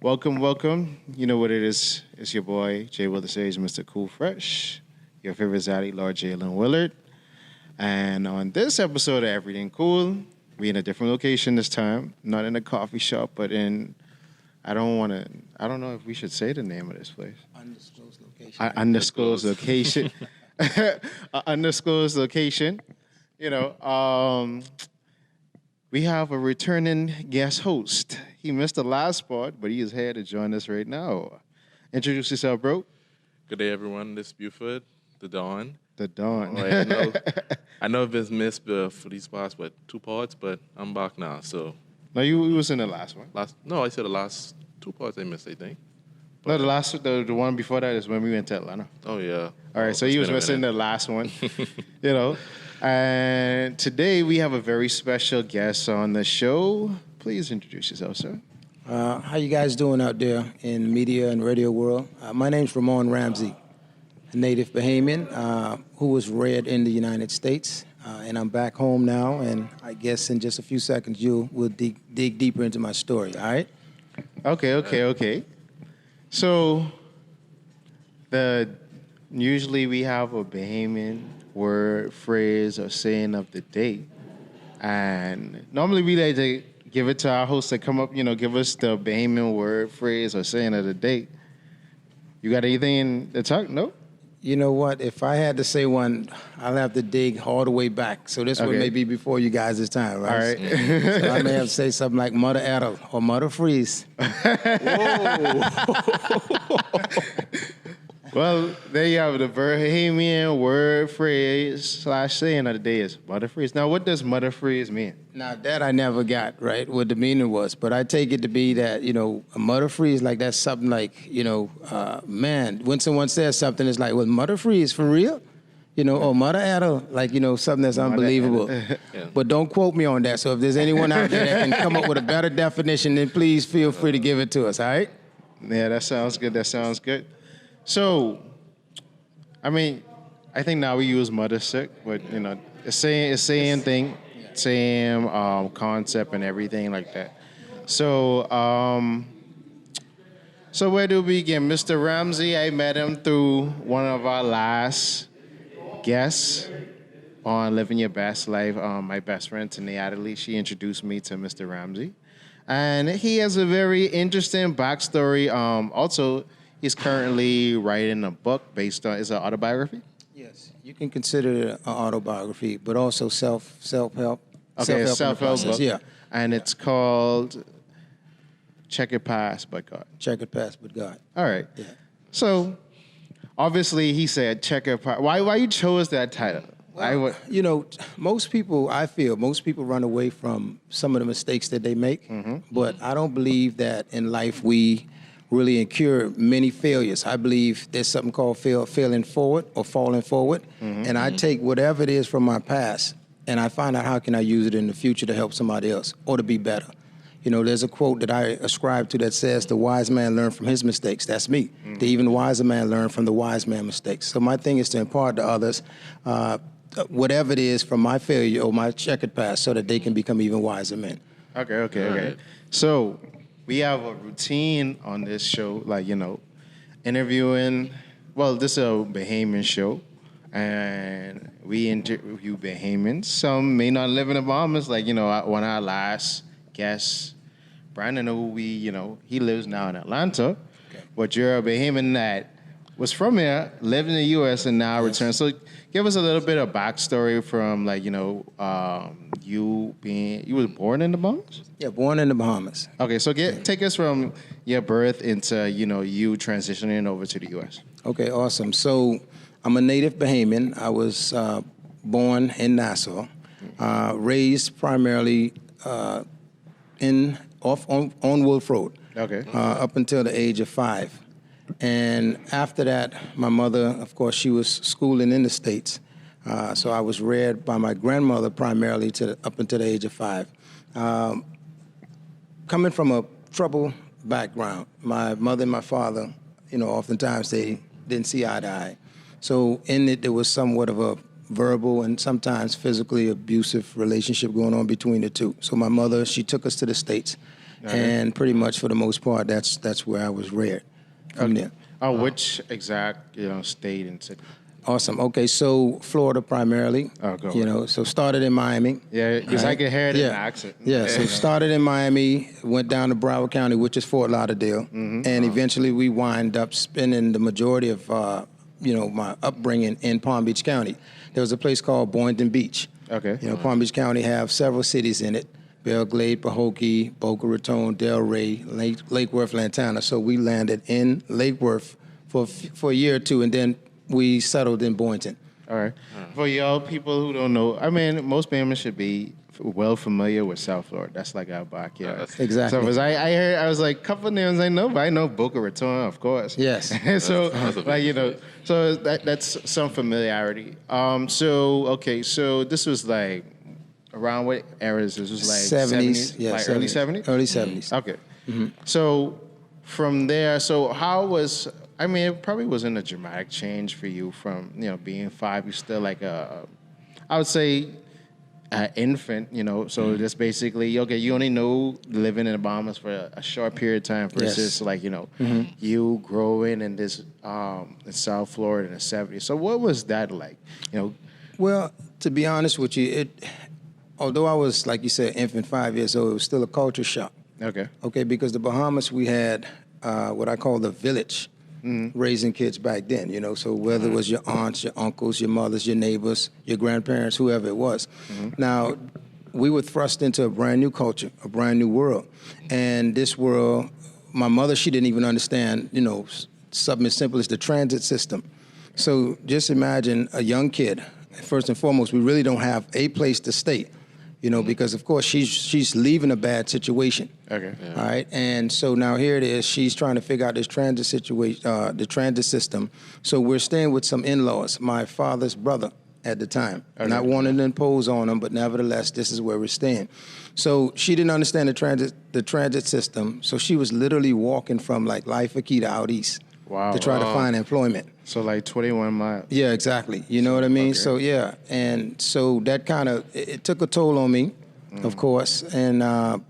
Welcome, welcome. You know what it is. It's your boy, Jay Will the Sage, Mr. Cool Fresh, your favorite zaddy, Lord Jalen Willard. And on this episode of Erryting Kool, we in a different location this time. Not in a coffee shop, but in, I don't know if we should say the name of this place. Undisclosed location. Undisclosed location. Undisclosed location. You know, we have a returning guest host. He missed the last spot, but he is here to join us right now. Introduce yourself, bro. Good day, everyone. This is Buford, the Dawn. The Dawn. I know I've been missed for these past, 2 parts, but I'm back now. So No, you was in the last one. I said the last 2 parts I missed, I think. No, the one before that is when we went to Atlanta. Oh, yeah. All right, so he was missing the last one, you know. And today we have a very special guest on the show. Please introduce yourself, sir. How you guys doing out there in the media and radio world? My name's Ramond Ramsey, a native Bahamian who was reared in the United States. And I'm back home now, and I guess in just a few seconds we'll dig deeper into my story, all right? Okay. So, usually we have a Bahamian word, phrase, or saying of the day. And normally we like to give it to our host to come up, give us the Bahamian word, phrase, or saying of the day. You got anything to talk? No? You know what? If I had to say one, I'll have to dig all the way back. So this one may be before you guys' time, right? All right. So I may have to say something like Mother Adel or Mother Freeze. Well, there you have it. The Bahamian word, phrase, / saying of the day is mother freeze. Now, what does mother freeze mean? Now, that I never got, right, what the meaning was. But I take it to be that, a mother freeze, like that's something like, man, when someone says something, it's like, well, mother freeze, for real? Or mother Adel, like, something that's unbelievable. Yeah. But don't quote me on that. So if there's anyone out there that can come up with a better definition, then please feel free to give it to us, all right? Yeah, that sounds good. So, I think now we use mother sick, but, it's same thing, same concept and everything like that. So, so where do we begin? Mr. Ramsey, I met him through one of our last guests on Living Your Best Life. My best friend, Tanae Adderley, she introduced me to Mr. Ramsey. And he has a very interesting backstory. Also, he's currently writing a book based on, is it an autobiography? Yes, you can consider it an autobiography, but also self-help. Okay, self-help book. Yeah. And it's called Checkered Past by God. Checkered Past with God. All right. Yeah. So, obviously, he said Checkered Past. Why you chose that title? Well, most people run away from some of the mistakes that they make, but I don't believe that in life we really incur many failures. I believe there's something called failing forward or falling forward, and I take whatever it is from my past and I find out how can I use it in the future to help somebody else or to be better. There's a quote that I ascribe to that says, the wise man learned from his mistakes. That's me. The even wiser man learned from the wise man mistakes. So my thing is to impart to others whatever it is from my failure or my checkered past so that they can become even wiser men. Okay. Right. So, we have a routine on this show, like, interviewing. Well, this is a Bahamian show, and we interview Bahamians. Some may not live in the Bahamas, like, one of our last guests, Brandon, who he lives now in Atlanta, but you're a Bahamian that was from here, lived in the U.S., and now returned. So give us a little bit of backstory from, like, you was born in the Bahamas? Yeah, born in the Bahamas. Okay, so take us from your birth into, you transitioning over to the U.S. Okay, awesome. So I'm a native Bahamian. I was born in Nassau, raised primarily on Wolf Road. Okay. Up until the age of 5. And after that, my mother, of course, she was schooling in the States. So I was reared by my grandmother primarily up until the age of 5. Coming from a troubled background, my mother and my father, oftentimes they didn't see eye to eye. So in it, there was somewhat of a verbal and sometimes physically abusive relationship going on between the two. So my mother, she took us to the States. and pretty much for the most part, that's where I was reared from there. Which exact state and city? Awesome. Okay, so Florida primarily. Oh, go So started in Miami. Yeah, because I can hear it in the accent. Yeah, so started in Miami, went down to Broward County, which is Fort Lauderdale, and eventually we wind up spending the majority of my upbringing in Palm Beach County. There was a place called Boynton Beach. Okay. Palm Beach County have several cities in it: Belle Glade, Pahokee, Boca Raton, Delray, Lake Worth, Lantana. So we landed in Lake Worth for a year or two, and then we settled in Boynton. All right. For y'all people who don't know, I mean, most Bama's should be well familiar with South Florida. That's like our backyard. Exactly. So as I heard, I was like, couple names I know, but I know Boca Raton, of course. Yes. So so that's some familiarity. So this was like around what eras? This was like 70s, yeah, like 70s. early 70s? Early 70s. Okay. So from there, so how was, I mean, it probably wasn't a dramatic change for you from, being 5, you're still like I would say, an infant, so just basically, okay, you only know living in the Bahamas for a short period of time versus you growing in this, in South Florida in the 70s. So what was that like, Well, to be honest with you, although I was, like you said, infant, 5 years old, it was still a culture shock. Okay, because the Bahamas, we had what I call the village raising kids back then, so whether it was your aunts, your uncles, your mothers, your neighbors, your grandparents, whoever it was. Now, we were thrust into a brand new culture, a brand new world. And this world, my mother, she didn't even understand, something as simple as the transit system. So just imagine a young kid. First and foremost, we really don't have a place to stay. Because of course she's leaving a bad situation. Okay. Yeah. All right. And so now here it is. She's trying to figure out this transit situation, the transit system. So we're staying with some in-laws, my father's brother at the time. Okay. Not wanting to impose on them, but nevertheless, this is where we're staying. So she didn't understand the transit system. So she was literally walking from like Life Key to out east. Wow. To try to find employment. So like 21 miles. Yeah, exactly. You know what I mean? Okay. So yeah, and so that kind of it took a toll on me, of course, and I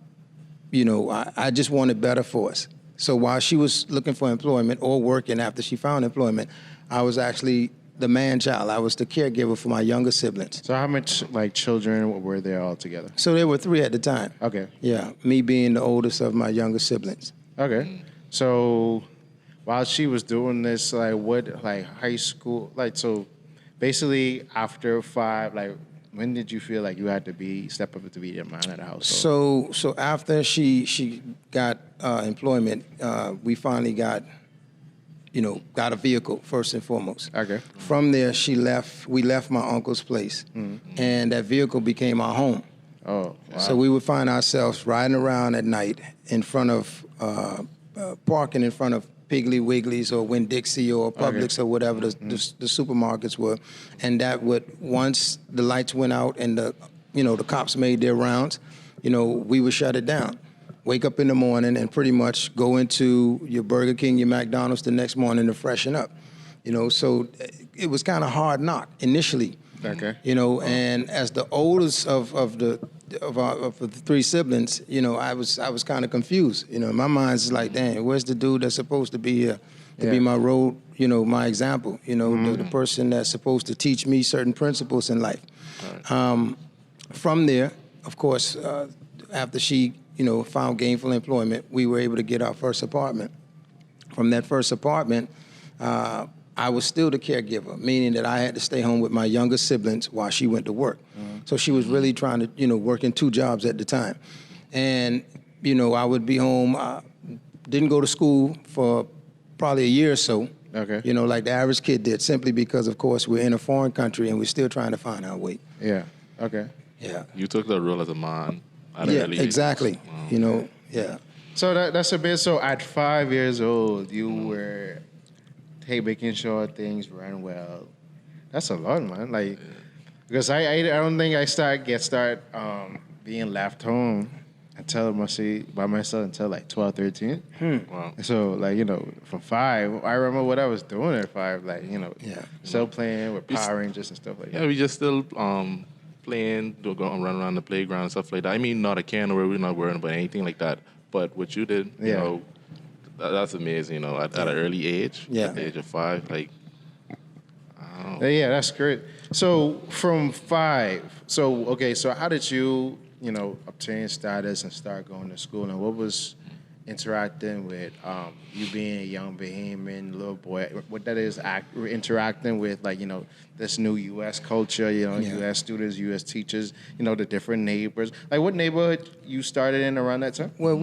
just wanted better for us. So while she was looking for employment or working after she found employment, I was actually the man child. I was the caregiver for my younger siblings. So how much like children were there all together? So there were 3 at the time. Okay. Yeah, me being the oldest of my younger siblings. Okay. So while she was doing this, like what, like high school, like so, basically after 5, like when did you feel like you had to step up to be the man of the household? So after she got employment, we finally got a vehicle first and foremost. Okay. From there, we left my uncle's place, and that vehicle became our home. Oh, wow. So we would find ourselves riding around at night in front of, parking in front of Piggly Wiggly's or Winn-Dixie or Publix or whatever the supermarkets were, and that would, once the lights went out and the cops made their rounds, we would shut it down. Wake up in the morning and pretty much go into your Burger King, your McDonald's the next morning to freshen up. So it was kind of hard knock initially. Okay. And as the oldest of the 3 siblings, I was kind of confused. My mind's like, dang, where's the dude that's supposed to be here to be my role, my example, the person that's supposed to teach me certain principles in life. Right. From there, of course, after she, found gainful employment, we were able to get our first apartment. From that first apartment, I was still the caregiver, meaning that I had to stay home with my younger siblings while she went to work. So she was really trying to, working 2 jobs at the time. And, I would be home, didn't go to school for probably a year or so, like the average kid did, simply because, of course, we're in a foreign country and we're still trying to find our way. Yeah, okay. Yeah. You took the role as a man. Exactly. Wow. Yeah. So that's a bit, so at 5 years old, you were making sure things ran well. That's a lot, man. Like, because I don't think I start being left home until by myself until like 12, 13. Wow. So like, from 5, I remember what I was doing at 5, like, still playing with Power Rangers and stuff like that. Yeah, we just still playing, run around the playground and stuff like that. I mean, not a can where we're not worrying about anything like that. but what you did, you know, that's amazing. You know, at an early age, at the age of 5, like, I don't know. Yeah, that's great. So from 5, so how did you, you know, obtain status and start going to school, and what was interacting with you being a young Bahamian little boy, what that is interacting with, like, you know, this new U.S. culture, you know, U.S. students, U.S. teachers, you know, the different neighbors. Like, what neighborhood you started in around that time? Well,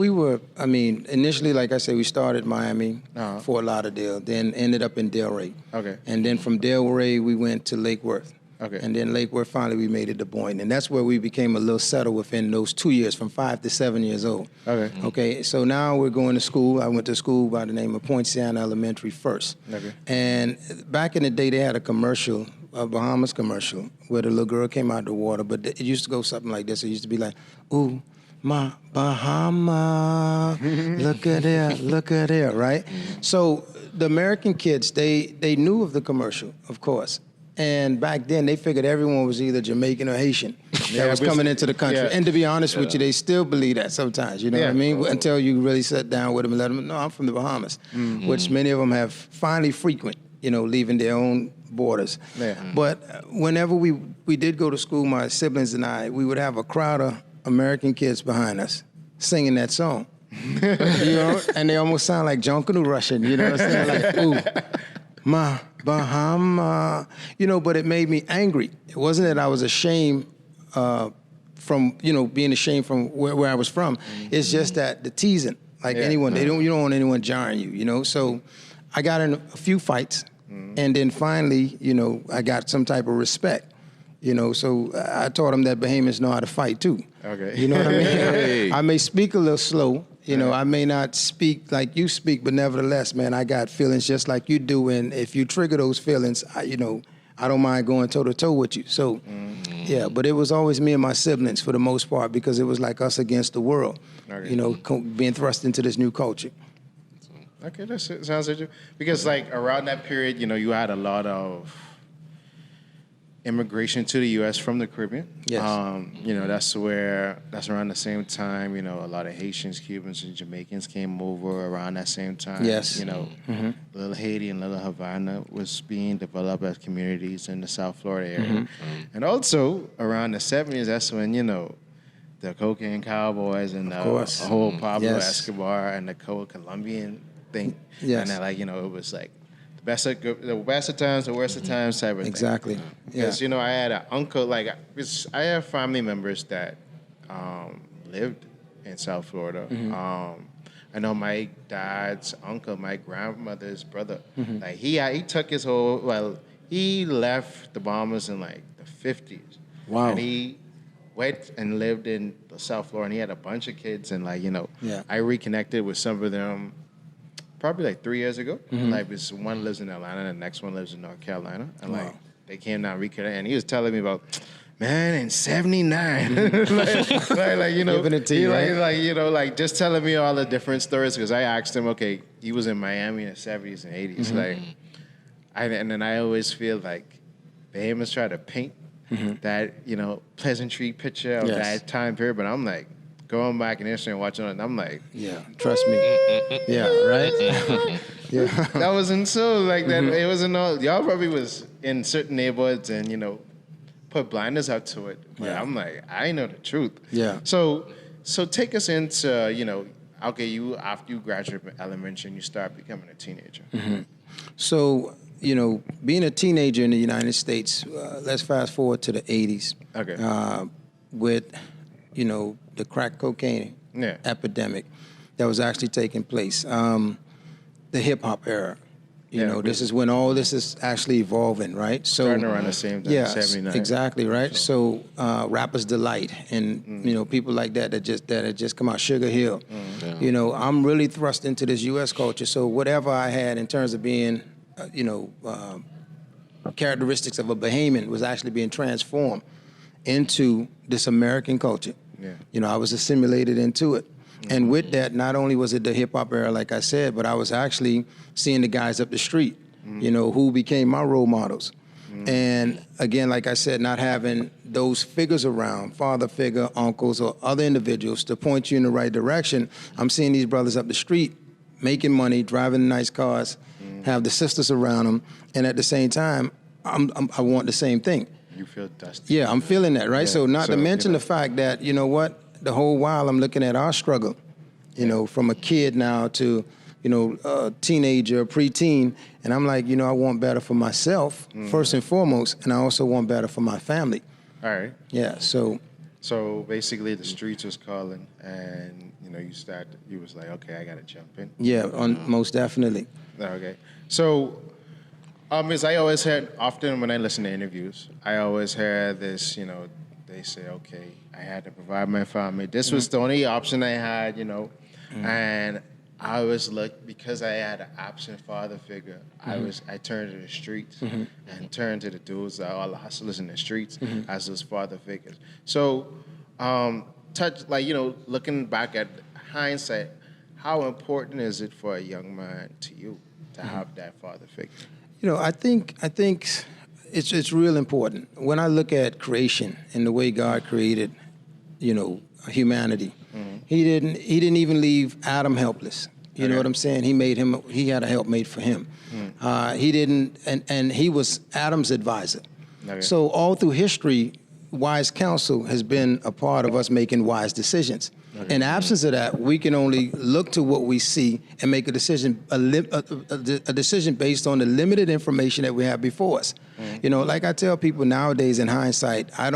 initially, like I said, we started Miami, Fort Lauderdale, then ended up in Delray. Okay. And then from Delray, we went to Lake Worth. Okay. And then Lake Worth, finally, we made it to Boynton. And that's where we became a little settled within those 2 years, from 5 to 7 years old. Okay. Okay, so now we're going to school. I went to school by the name of Point Siena Elementary first. Okay. And back in the day, they had a commercial, a Bahamas commercial, where the little girl came out of the water. But it used to go something like this. It used to be like, ooh, my Bahama, look at there, right? So the American kids, they knew of the commercial, of course. And back then, they figured everyone was either Jamaican or Haitian that was coming into the country. Yeah. And to be honest with you, they still believe that sometimes, you know what I mean? Until you really sit down with them and let them know, I'm from the Bahamas, which many of them have finally frequent, you know, leaving their own borders. Yeah. But whenever we did go to school, my siblings and I, we would have a crowd of American kids behind us singing that song. You know, and they almost sound like John Canoe Russian, you know what I'm saying? Like, ooh, ma Bahama, you know, but it made me angry. It wasn't that I was ashamed from, you know, being ashamed from where I was from. It's just that the teasing, like anyone, you don't want anyone jarring you, you know? So I got in a few fights, and then finally, you know, I got some type of respect, you know? So I taught them that Bahamians know how to fight too. Okay. You know what I mean? I may speak a little slow, you know, I may not speak like you speak, but nevertheless, man, I got feelings just like you do. And if you trigger those feelings, I don't mind going toe to toe with you. So, yeah, but it was always me and my siblings for the most part, because it was like us against the world, you know, being thrust into this new culture. Okay, that sounds interesting. Because, like, around that period, you know, you had a lot of immigration to the U.S. from the Caribbean. Yes. You know, that's around the same time, you know, a lot of Haitians, Cubans, and Jamaicans came over around that same time. Yes. You know, Little Haiti and Little Havana was being developed as communities in the South Florida area. And also, around the 70s, that's when, you know, the cocaine cowboys and the whole Pablo Escobar and the Colombian thing. Yes. And then, like, you know, it was like, the best of times, the worst of times type of thing. Exactly. Because, you know, I had an uncle, like, I have family members that lived in South Florida. I know my dad's uncle, my grandmother's brother, like, he took his he left the Bahamas in, like, the 50s. Wow. And he went and lived in South Florida, and he had a bunch of kids, and, like, you know, I reconnected with some of them probably like 3 years ago. Like, this one lives in Atlanta, and the next one lives in North Carolina. And like, they came down, reconnected, and he was telling me about, man, in '79, like, you know, giving it to you, right? like, you know, like, just telling me all the different stories, because I asked him, okay, he was in Miami in the '70s and '80s, like, and then I always feel like Bahamians try to paint that, you know, pleasantry picture of that time period, but I'm like, going back in history and watching it, and I'm like, trust me. Yeah, right? that wasn't so like that. It wasn't all, y'all probably was in certain neighborhoods and, you know, put blinders up to it. But I'm like, I know the truth. Yeah. So take us into, you know, okay, after you graduate from elementary and you start becoming a teenager. So, you know, being a teenager in the United States, let's fast forward to the 80s. Okay. With, you know, the crack cocaine epidemic that was actually taking place. The hip-hop era. You know, this is when all this is actually evolving, right? So starting around the same time, 79. Exactly, right? So Rapper's Delight and, you know, people like that had just come out, Sugar Hill. You know, I'm really thrust into this U.S. culture, so whatever I had in terms of being, you know, characteristics of a Bahamian was actually being transformed into this American culture. You know, I was assimilated into it. And with that, not only was it the hip-hop era, like I said, but I was actually seeing the guys up the street, you know, who became my role models. And again, like I said, not having those figures around, father figure, uncles, or other individuals to point you in the right direction. I'm seeing these brothers up the street making money, driving nice cars, have the sisters around them, and at the same time, I want the same thing. You feel dusty. Yeah, I'm feeling that, right? Yeah. So not to mention the fact that, you know what, the whole while I'm looking at our struggle, you know, from a kid now to, you know, a teenager, preteen, and I'm like, you know, I want better for myself, first and foremost, and I also want better for my family. All right. Yeah, so basically the streets was calling, and, you know, you was like, okay, I got to jump in. Yeah, most definitely. Okay. So, as I always heard, often when I listen to interviews, I always hear this, you know, they say, okay, I had to provide my family. This was the only option I had, you know, and I always looked, because I had an absent father figure, I turned to the streets and turned to the dudes, all the hustlers in the streets as those father figures. So, looking back at hindsight, how important is it for a young man to you to have that father figure? You know, I think it's real important. When I look at creation and the way God created, you know, humanity, he didn't even leave Adam helpless. You know what I'm saying? He had a helpmate for him. He didn't, and he was Adam's advisor. Okay. So all through history, wise counsel has been a part of us making wise decisions. Okay. In absence of that, we can only look to what we see and make a decision, a decision based on the limited information that we have before us. You know, like I tell people nowadays in hindsight, I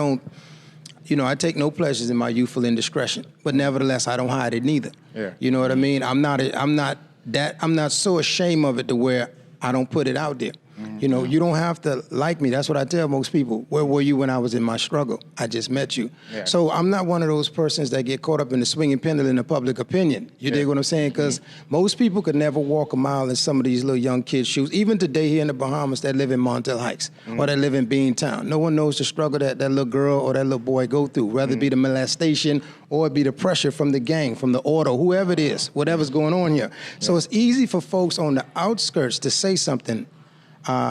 take no pleasures in my youthful indiscretion, but nevertheless, I don't hide it neither. Yeah. You know what I mean? I'm not so ashamed of it to where I don't put it out there. You know, you don't have to like me. That's what I tell most people. Where were you when I was in my struggle? I just met you. Yeah. So I'm not one of those persons that get caught up in the swinging pendulum of public opinion. You dig what I'm saying? Because most people could never walk a mile in some of these little young kids' shoes. Even today here in the Bahamas that live in Montel Heights or that live in Beantown. No one knows the struggle that little girl or that little boy go through, whether it be the molestation or it be the pressure from the gang, from the auto, whoever it is, whatever's going on here. So it's easy for folks on the outskirts to say something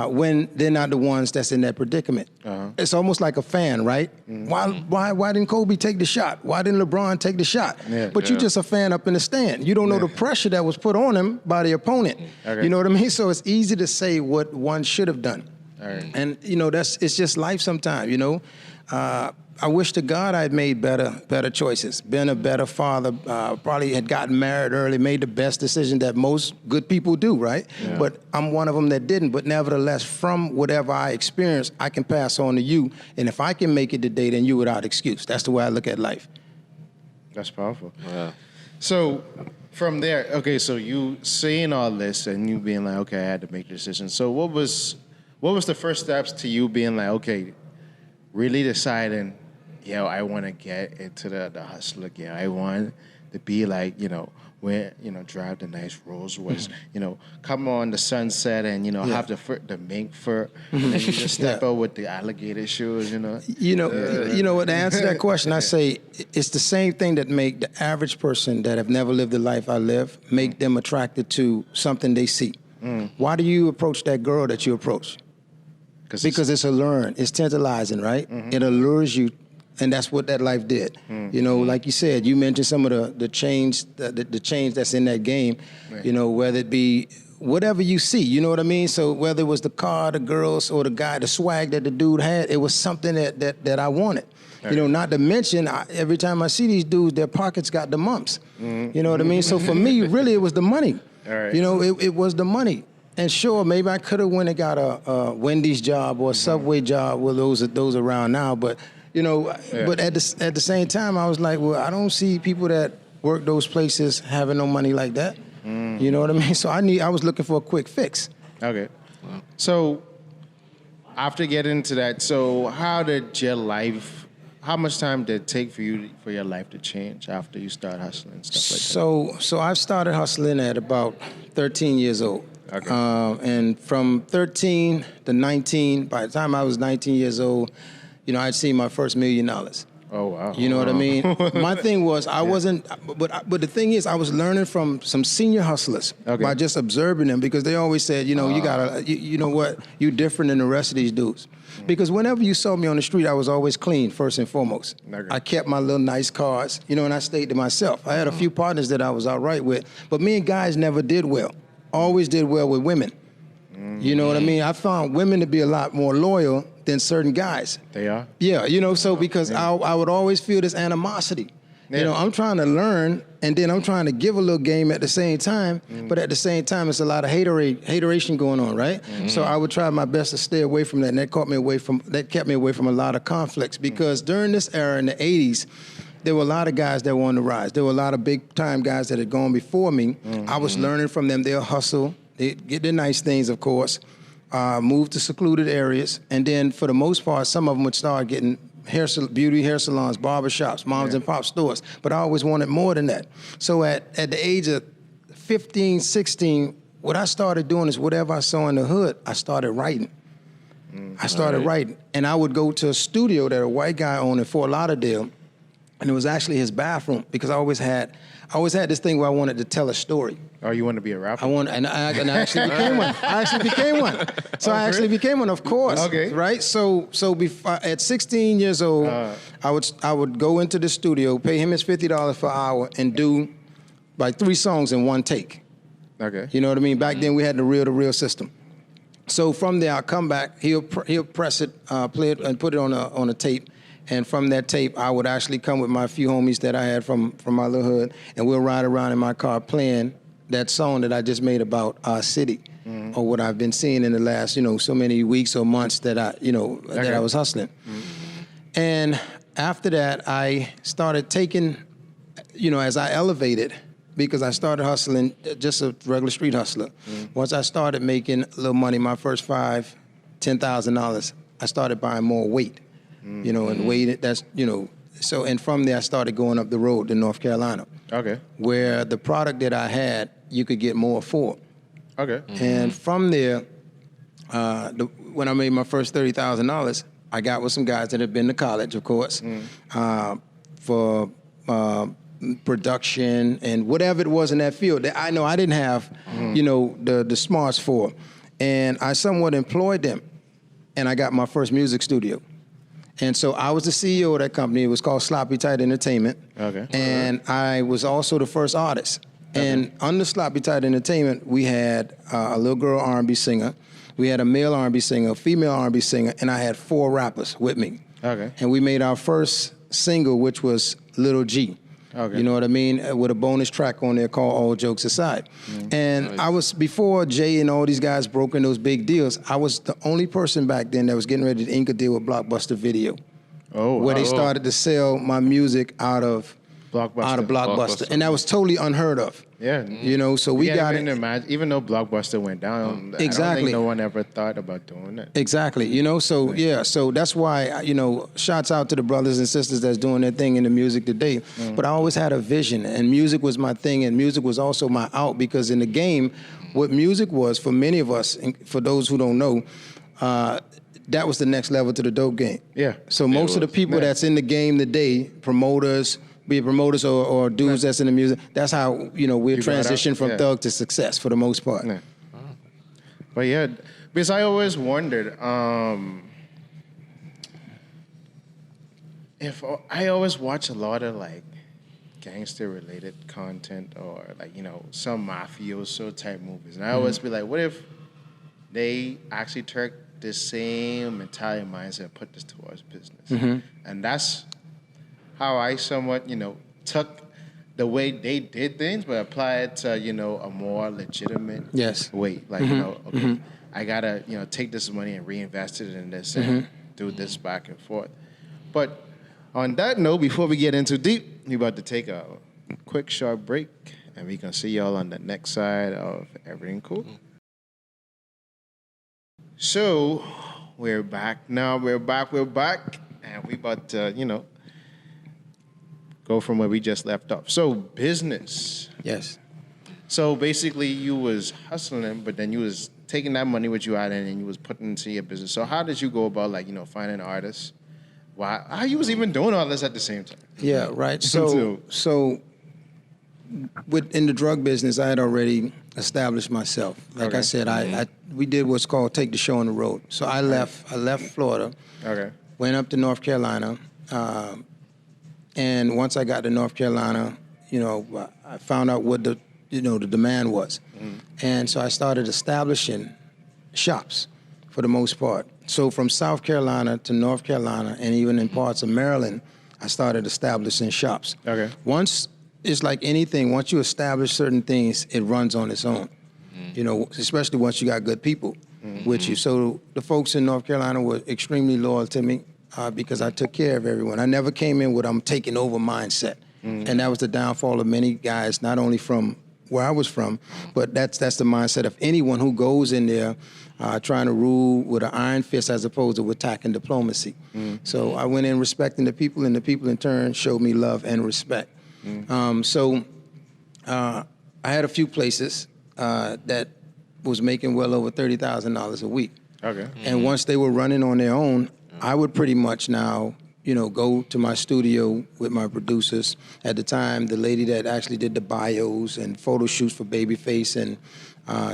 when they're not the ones that's in that predicament. It's almost like a fan, right? Why didn't Kobe take the shot? Why didn't LeBron take the shot? But you're just a fan up in the stand. You don't know the pressure that was put on him by the opponent. Okay. You know what I mean? So it's easy to say what one should have done. And, you know, it's just life sometimes, you know. I wish to God I'd made better choices, been a better father, probably had gotten married early, made the best decision that most good people do, right? Yeah. But I'm one of them that didn't. But nevertheless, from whatever I experienced, I can pass on to you. And if I can make it today, then you without excuse. That's the way I look at life. That's powerful. Yeah. So from there, okay, so you saying all this and you being like, okay, I had to make the decision. So what was the first steps to you being like, okay, really deciding, I want to get into the hustle again. I want to be like, drive the nice Rolls Royce, come on the sunset and, have the mink fur, and then you just step out with the alligator shoes, You know what, to answer that question, I say it's the same thing that make the average person that have never lived the life I live, make them attracted to something they see. Why do you approach that girl that you approach? Because it's alluring, it's tantalizing, right? It allures you. And that's what that life did. Like you said, you mentioned some of the change, the change that's in that game, whether it be whatever you see, you know what I mean? So whether it was the car, the girls, or the guy, the swag that the dude had, it was something that I wanted. Right. Not to mention, every time I see these dudes, their pockets got the mumps. You know what I mean? So for me, really, it was the money. Right. It was the money. And sure, maybe I could have went and got a Wendy's job or a Subway job. Well, those around now, but but at the same time, I was like, well, I don't see people that work those places having no money like that. You know what I mean? So I was looking for a quick fix. Okay. Wow. So after getting into that, so how much time did it take for your life to change after you started hustling and stuff like that? So I started hustling at about 13 years old. Okay. And from 13 to 19, by the time I was 19 years old, I'd seen my first $1 million. Oh wow. You know what I mean? My thing was I wasn't, but the thing is I was learning from some senior hustlers by just observing them, because they always said, you know, you gotta, you know what, you different than the rest of these dudes. Because whenever you saw me on the street, I was always clean, first and foremost. I kept my little nice cars, you know, and I stayed to myself. I had a few partners that I was all right with, but me and guys never did well. Always did well with women. You know what I mean? I found women to be a lot more loyal than certain guys. They are? Yeah, you know, so because I would always feel this animosity. You know, I'm trying to learn, and then I'm trying to give a little game at the same time, but at the same time, it's a lot of hateration going on, right? So I would try my best to stay away from that, and that kept me away from a lot of conflicts, because during this era in the 80s, there were a lot of guys that wanted to rise. There were a lot of big-time guys that had gone before me. I was learning from them. They'll hustle. They get their nice things, of course, move to secluded areas, and then for the most part, some of them would start getting beauty hair salons, barbershops, moms and pop stores. But I always wanted more than that. So at the age of 15, 16, what I started doing is whatever I saw in the hood, I started writing. I started writing. And I would go to a studio that a white guy owned in Fort Lauderdale, and it was actually his bathroom, because I always had this thing where I wanted to tell a story. Oh, you want to be a rapper? And I actually became one. I actually became one. So I actually became one, of course. Okay. Right. So before, at 16 years old, I would go into the studio, pay him his $50 per hour, and do like 3 songs in one take. Okay. You know what I mean? Back then we had the reel-to-reel system. So from there, I'll come back. He'll press it, play it, and put it on a tape. And from that tape, I would actually come with my few homies that I had from my little hood, and we'll ride around in my car playing that song that I just made about our city, or what I've been seeing in the last, you know, so many weeks or months that that I was hustling. And after that, I started taking, you know, as I elevated, because I started hustling, just a regular street hustler. Once I started making a little money, my first $10,000, I started buying more weight. You know, and weight, that's, you know, so, and from there I started going up the road to North Carolina. Okay. Where the product that I had, you could get more for. Okay. And from there, when I made my first $30,000, I got with some guys that had been to college, of course, for production and whatever it was in that field that I know I didn't have, you know, the smarts for. And I somewhat employed them, and I got my first music studio. And so I was the CEO of that company. It was called Sloppy Tight Entertainment. Okay. And I was also the first artist. Okay. And under Sloppy Tight Entertainment, we had a little girl R&B singer. We had a male R&B singer, a female R&B singer, and I had 4 rappers with me. Okay. And we made our first single, which was Little G. Okay. You know what I mean? With a bonus track on there called All Jokes Aside. And nice. I was, before Jay and all these guys broke in those big deals, I was the only person back then that was getting ready to ink a deal with Blockbuster Video. Oh, where they started to sell my music out of Blockbuster. And that was totally unheard of. Yeah. You know, so we got it. Imagine, even though Blockbuster went down, exactly. I don't think no one ever thought about doing it. Exactly. You know, so yeah, so that's why, you know, shouts out to the brothers and sisters that's doing their thing in the music today. But I always had a vision, and music was my thing, and music was also my out, because in the game, what music was for many of us, and for those who don't know, that was the next level to the dope game. Yeah. So most of the people that's in the game today, promoters, be it promoters or dudes that's in the music, that's how, you know, we're transitioned from thug to success for the most part. Yeah. But yeah, because I always wondered, if I always watch a lot of like gangster related content, or like, you know, some mafioso type movies, and I always be like, what if they actually took the same mentality mindset and put this towards business? And that's how I somewhat, you know, took the way they did things, but apply it to, you know, a more legitimate way. Like, you know, okay, I gotta, you know, take this money and reinvest it in this and do this back and forth. But on that note, before we get into deep, we're about to take a quick short break, and we're gonna see y'all on the next side of Erryting Kool. So we're back now. We're back, and we about to, you know, go from where we just left off. So business. Yes. So basically you was hustling, but then you was taking that money which you had and you was putting into your business. So how did you go about, like, you know, finding artists Why? How you was even doing all this at the same time? Yeah, right. So in the drug business, I had already established myself. Like I said, we did what's called take the show on the road. So I left Florida. Okay. Went up to North Carolina, and once I got to North Carolina, I found out what the demand was, and so I started establishing shops for the most part. So from South Carolina to North Carolina, and even in parts of Maryland, I started establishing shops. Okay. Once it's like anything. Once you establish certain things, it runs on its own. Especially once you got good people with you. So the folks in North Carolina were extremely loyal to me because I took care of everyone. I never came in with I'm taking over mindset. And that was the downfall of many guys, not only from where I was from, but that's the mindset of anyone who goes in there trying to rule with an iron fist as opposed to attacking diplomacy. So I went in respecting the people, and the people in turn showed me love and respect. I had a few places that was making well over $30,000 a week. Okay. And once they were running on their own, I would pretty much now, go to my studio with my producers. At the time, the lady that actually did the bios and photo shoots for Babyface and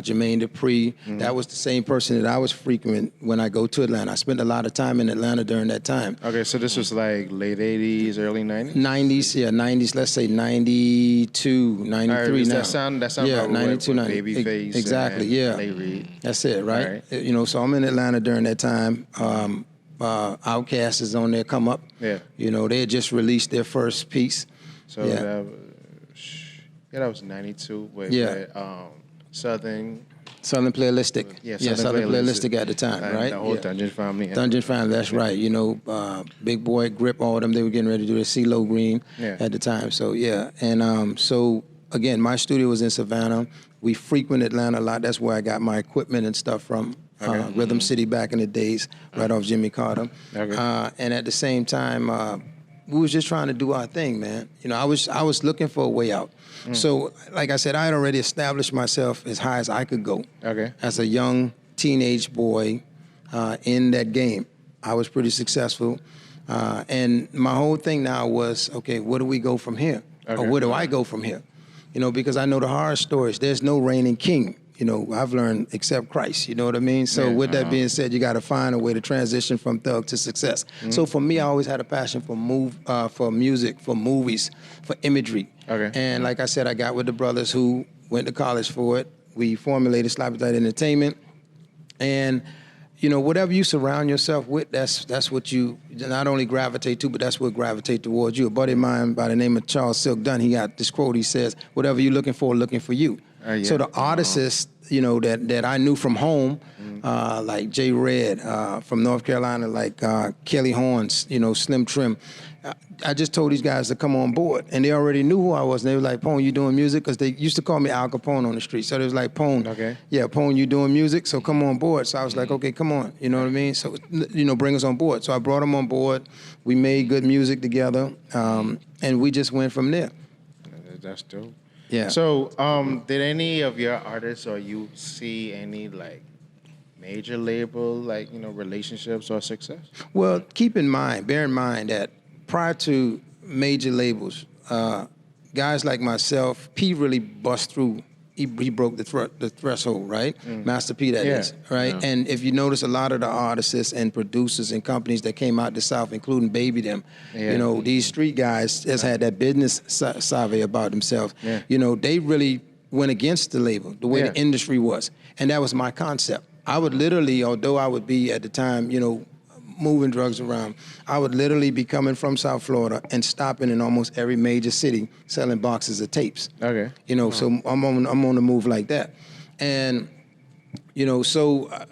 Jermaine Dupri, that was the same person that I was frequent when I go to Atlanta. I spent a lot of time in Atlanta during that time. Okay, so this was like late 80s, early 90s? 90s, yeah, 90s, let's say 92, 93 now. That sound yeah, about 92, right, Babyface. Exactly, yeah. That's it, right? So I'm in Atlanta during that time. Outkast is on there, Come Up. Yeah. They had just released their first piece. So that was 92 with Southern Playlistic. Yeah, Southern Playlistic at the time, right? The whole Dungeon Family. Dungeon Family, that's right. Big Boy, Grip, all of them, they were getting ready to do the CeeLo Green at the time. So, yeah. And so, again, my studio was in Savannah. We frequent Atlanta a lot. That's where I got my equipment and stuff from. Rhythm City back in the days, right off Jimmy Carter. Okay. And at the same time, we was just trying to do our thing, man. I was looking for a way out. So, like I said, I had already established myself as high as I could go. Okay. As a young teenage boy in that game, I was pretty successful. And my whole thing now was, okay, where do we go from here? Okay. Or where do I go from here? Because I know the horror stories. There's no reigning king. I've learned except Christ, you know what I mean? So with that being said, you got to find a way to transition from thug to success. So for me, I always had a passion for music, for movies, for imagery. Okay. And like I said, I got with the brothers who went to college for it. We formulated Sloppy Tight Entertainment. And, whatever you surround yourself with, that's what you not only gravitate to, but that's what gravitate towards you. A buddy of mine by the name of Charles Silk Dunn, he got this quote, he says, whatever you're looking for you. So the artists, that I knew from home, like Jay Red from North Carolina, like Kelly Horns, Slim Trim. I just told these guys to come on board, and they already knew who I was. And they were like, "Pone, you doing music?" Because they used to call me Al Capone on the street. So they was like, "Pone, Pone, you doing music? So come on board." So I was like, "Okay, come on," you know what I mean? So bring us on board. So I brought them on board. We made good music together, and we just went from there. That's dope. Yeah. So, did any of your artists or you see any major label relationships or success? Well, bear in mind that prior to major labels, guys like myself, P really bust through. He broke the threshold, right? Master P, that is, right? Yeah. And if you notice, a lot of the artists and producers and companies that came out the South, including Baby Them, these street guys just had that business savvy about themselves. Yeah. They really went against the label, the way the industry was. And that was my concept. I would literally, although I would be at the time, moving drugs around, I would literally be coming from South Florida and stopping in almost every major city selling boxes of tapes. Okay. So I'm on the move like that. And, so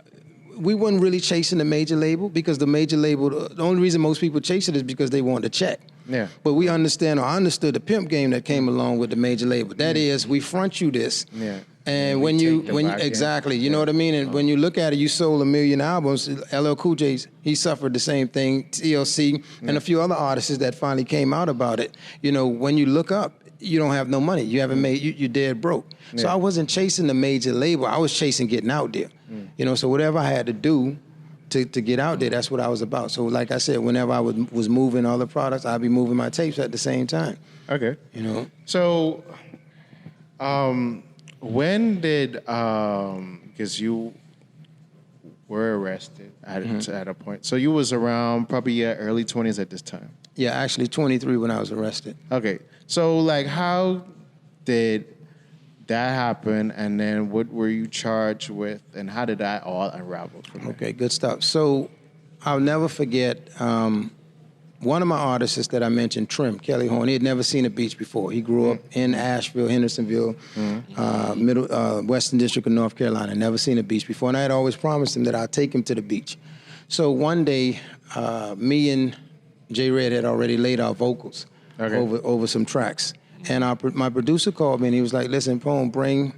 we weren't really chasing the major label because the major label, the only reason most people chase it is because they want the check. Yeah. But I understood the pimp game that came along with the major label. That is, we front you this. Yeah. And when you exactly, you know what I mean? And when you look at it, you sold 1 million albums. LL Cool J, he suffered the same thing, TLC, and a few other artists that finally came out about it. When you look up, you don't have no money. You haven't made, you're dead broke. Yeah. So I wasn't chasing the major label. I was chasing getting out there. So whatever I had to do to get out there. That's what I was about. So like I said, whenever I was moving other products, I'd be moving my tapes at the same time. Okay. You know. So, when did because you were arrested at a point, so you was around probably your early 20s at this time. Yeah, actually 23 when I was arrested. Okay. So like, how did that happened, and then what were you charged with, and how did that all unravel from there? Okay, good stuff. So I'll never forget one of my artists that I mentioned, Trim, Kelly Horn. He had never seen a beach before. He grew up in Asheville, Hendersonville, Western District of North Carolina, never seen a beach before. And I had always promised him that I'd take him to the beach. So one day, me and J Red had already laid our vocals over some tracks. And my producer called me and he was like, "Listen, Pone, bring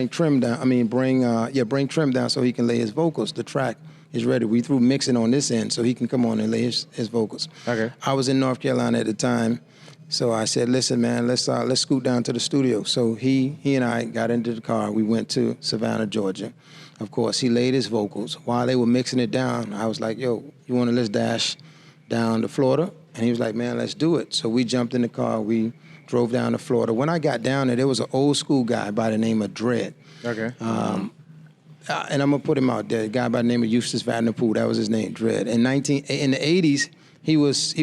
Trim down. Bring Trim down so he can lay his vocals. The track is ready. We threw mixing on this end so he can come on and lay his vocals." Okay. I was in North Carolina at the time, so I said, "Listen, man, let's scoot down to the studio." So he and I got into the car. We went to Savannah, Georgia. Of course, he laid his vocals. While they were mixing it down, I was like, "Yo, let's dash down to Florida?" And he was like, "Man, let's do it." So we jumped in the car. We drove down to Florida. When I got down there was an old school guy by the name of Dread. Okay. And I'm gonna put him out there. A guy by the name of Eustace Vanderpool. That was his name, Dread. In the '80s, he was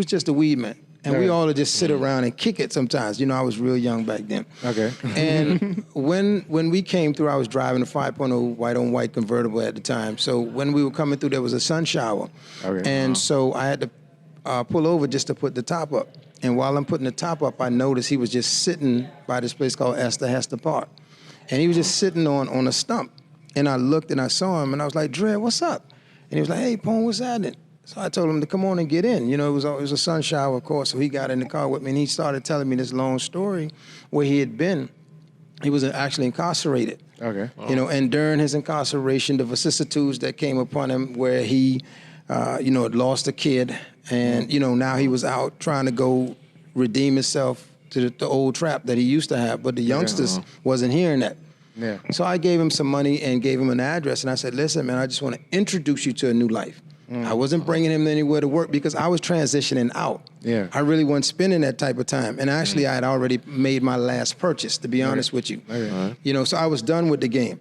just a weed man, and we all would just sit around and kick it sometimes. You know, I was real young back then. Okay. And when we came through, I was driving a 5.0 white on white convertible at the time. So when we were coming through, there was a sun shower, and so I had to pull over just to put the top up. And while I'm putting the top up, I noticed he was just sitting by this place called Esther Hester Park. And he was just sitting on a stump. And I looked and I saw him and I was like, "Dre, what's up?" And he was like, "Hey, Pone, what's happening?" So I told him to come on and get in. You know, it was a sun shower, of course. So he got in the car with me and he started telling me this long story where he had been. He was actually incarcerated. Okay. You know, and during his incarceration, the vicissitudes that came upon him where he, had lost a kid. And, now he was out trying to go redeem himself to the old trap that he used to have. But the youngsters wasn't hearing that. Yeah. So I gave him some money and gave him an address. And I said, "Listen, man, I just want to introduce you to a new life." I wasn't bringing him anywhere to work because I was transitioning out. Yeah. I really wasn't spending that type of time. And actually, I had already made my last purchase, to be honest with you. Okay. So I was done with the game.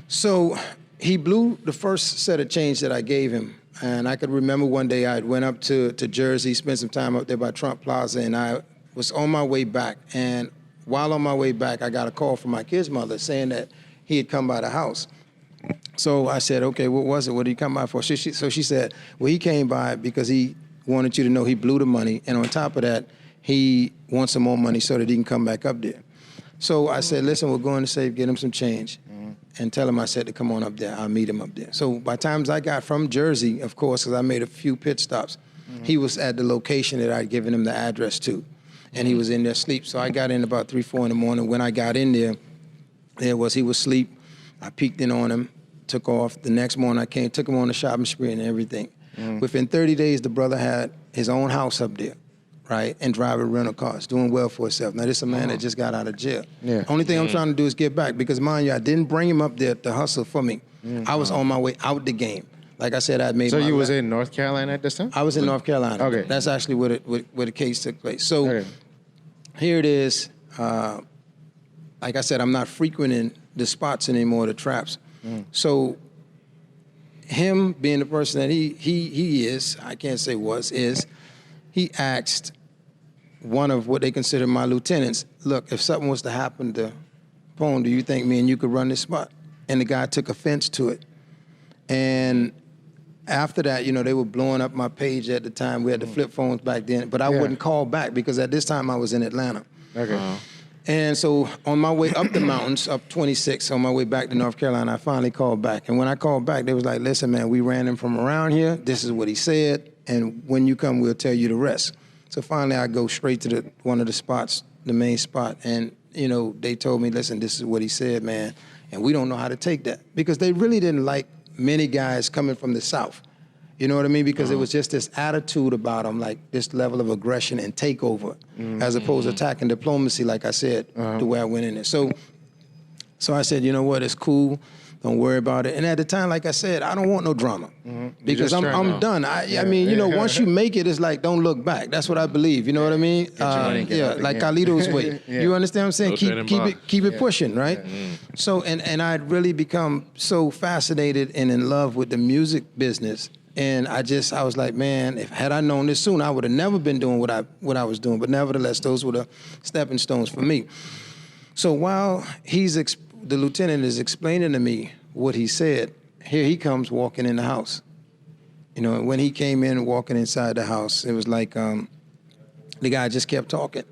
So he blew the first set of change that I gave him. And I could remember one day I went up to Jersey, spent some time up there by Trump Plaza, and I was on my way back. And while on my way back, I got a call from my kid's mother saying that he had come by the house. So I said, "Okay, what was it? What did he come by for?" So she said, "Well, he came by because he wanted you to know he blew the money. And on top of that, he wants some more money so that he can come back up there." So I said, "Listen, we're going to safe, get him some change. And tell him I said to come on up there. I'll meet him up there." So by the time I got from Jersey, of course, because I made a few pit stops, he was at the location that I'd given him the address to. And he was in there asleep. So I got in about 3, 4 in the morning. When I got in there, he was asleep. I peeked in on him, took off. The next morning I came, took him on the shopping spree and everything. Within 30 days, the brother had his own house up there, right? And driving rental cars, doing well for himself. Now, this is a man that just got out of jail. Yeah. Only thing I'm trying to do is get back because, mind you, I didn't bring him up there to hustle for me. I was on my way out the game. Like I said, I made. So you was in North Carolina at this time? I was in North Carolina. Okay. That's actually where the case took place. So here it is. Like I said, I'm not frequenting the spots anymore, the traps. So him being the person that he is, I can't say is, he asked one of what they consider my lieutenants, "Look, if something was to happen to Pone, do you think me and you could run this spot?" And the guy took offense to it. And after that, they were blowing up my page at the time. We had the flip phones back then, but I wouldn't call back because at this time I was in Atlanta. Okay. And so on my way up the mountains, up 26, on my way back to North Carolina, I finally called back. And when I called back, they was like, "Listen, man, we ran him from around here. This is what he said. And when you come, we'll tell you the rest." So finally, I go straight to one of the spots, the main spot. And, they told me, "Listen, this is what he said, man. And we don't know how to take that." Because they really didn't like many guys coming from the South. You know what I mean? Because it was just this attitude about them, like this level of aggression and takeover, as opposed to attack and diplomacy, like I said, the way I went in there. So I said, "You know what? It's cool. Don't worry about it. And at the time, like I said, I don't want no drama because I'm done. I mean, you know, once you make it, it's like, don't look back. That's what I believe. You know what I mean? Like Carlito's way. You understand what I'm saying? Keep it pushing, right? So, and I'd really become so fascinated and in love with the music business. And I was like, man, had I known this soon, I would have never been doing what I was doing. But nevertheless, those were the stepping stones for me. So while the lieutenant is explaining to me what he said, here he comes walking in the house. You know, and when he came in walking inside the house, it was like the guy just kept talking.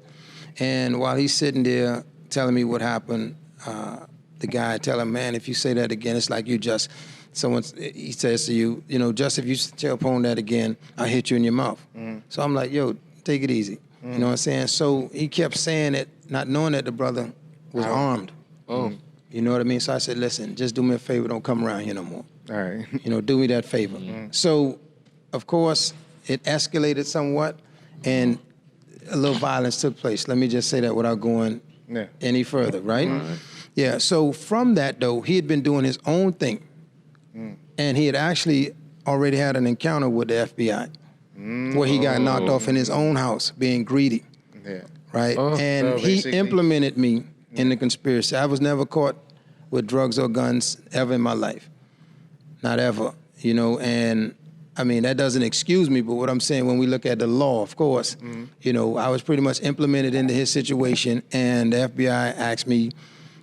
And while he's sitting there telling me what happened, the guy tell him, man, if you say that again, it's like he says to you, you know, just if you tell upon that again, I'll hit you in your mouth. So I'm like, yo, take it easy. You know what I'm saying? So he kept saying it, not knowing that the brother was armed. You know what I mean? So I said, listen, just do me a favor, don't come around here no more. All right. You know, do me that favor. So, of course, it escalated somewhat, and a little violence took place. Let me just say that without going any further, right? Yeah, so from that, though, he had been doing his own thing, and he had actually already had an encounter with the FBI, where he got knocked off in his own house, being greedy, right? And he implemented me in the conspiracy. I was never caught with drugs or guns ever in my life. Not ever, you know, and I mean, that doesn't excuse me, but what I'm saying, when we look at the law, of course, you know, I was pretty much implemented into his situation, and the FBI asked me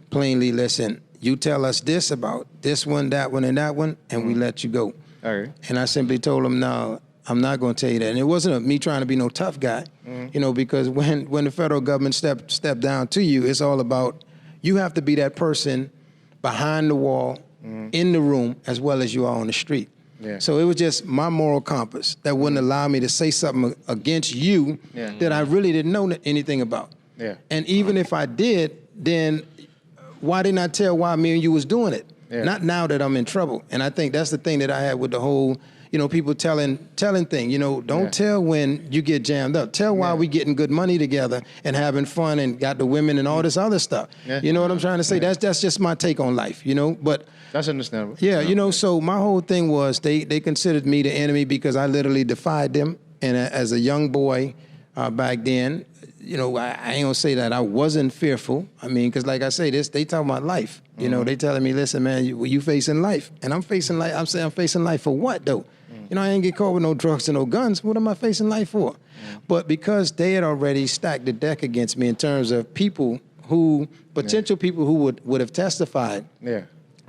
plainly, listen, you tell us this about this one, that one, and that one, and we let you go. And I simply told him, no, I'm not going to tell you that. And it wasn't me trying to be no tough guy, you know, because when the federal government step down to you, it's all about, you have to be that person behind the wall, in the room, as well as you are on the street. So it was just my moral compass that wouldn't allow me to say something against you that I really didn't know anything about. And even if I did, then why didn't I tell why me and you was doing it? Not now that I'm in trouble. And I think that's the thing that I had with the whole, you know, people telling thing, you know, don't tell when you get jammed up. Tell why we getting good money together and having fun and got the women and all this other stuff. You know what I'm trying to say? That's just my take on life, you know, but. That's understandable. Yeah, you know, so my whole thing was they considered me the enemy because I literally defied them. And as a young boy back then, you know, I ain't gonna say that I wasn't fearful. I mean, because like I say, they talking about life. You know, they telling me, listen, man, you facing life. And I'm facing life. I'm saying I'm facing life for what, though? You know, I ain't get caught with no drugs and no guns. What am I facing life for? But because they had already stacked the deck against me in terms of people who, potential people who would have testified.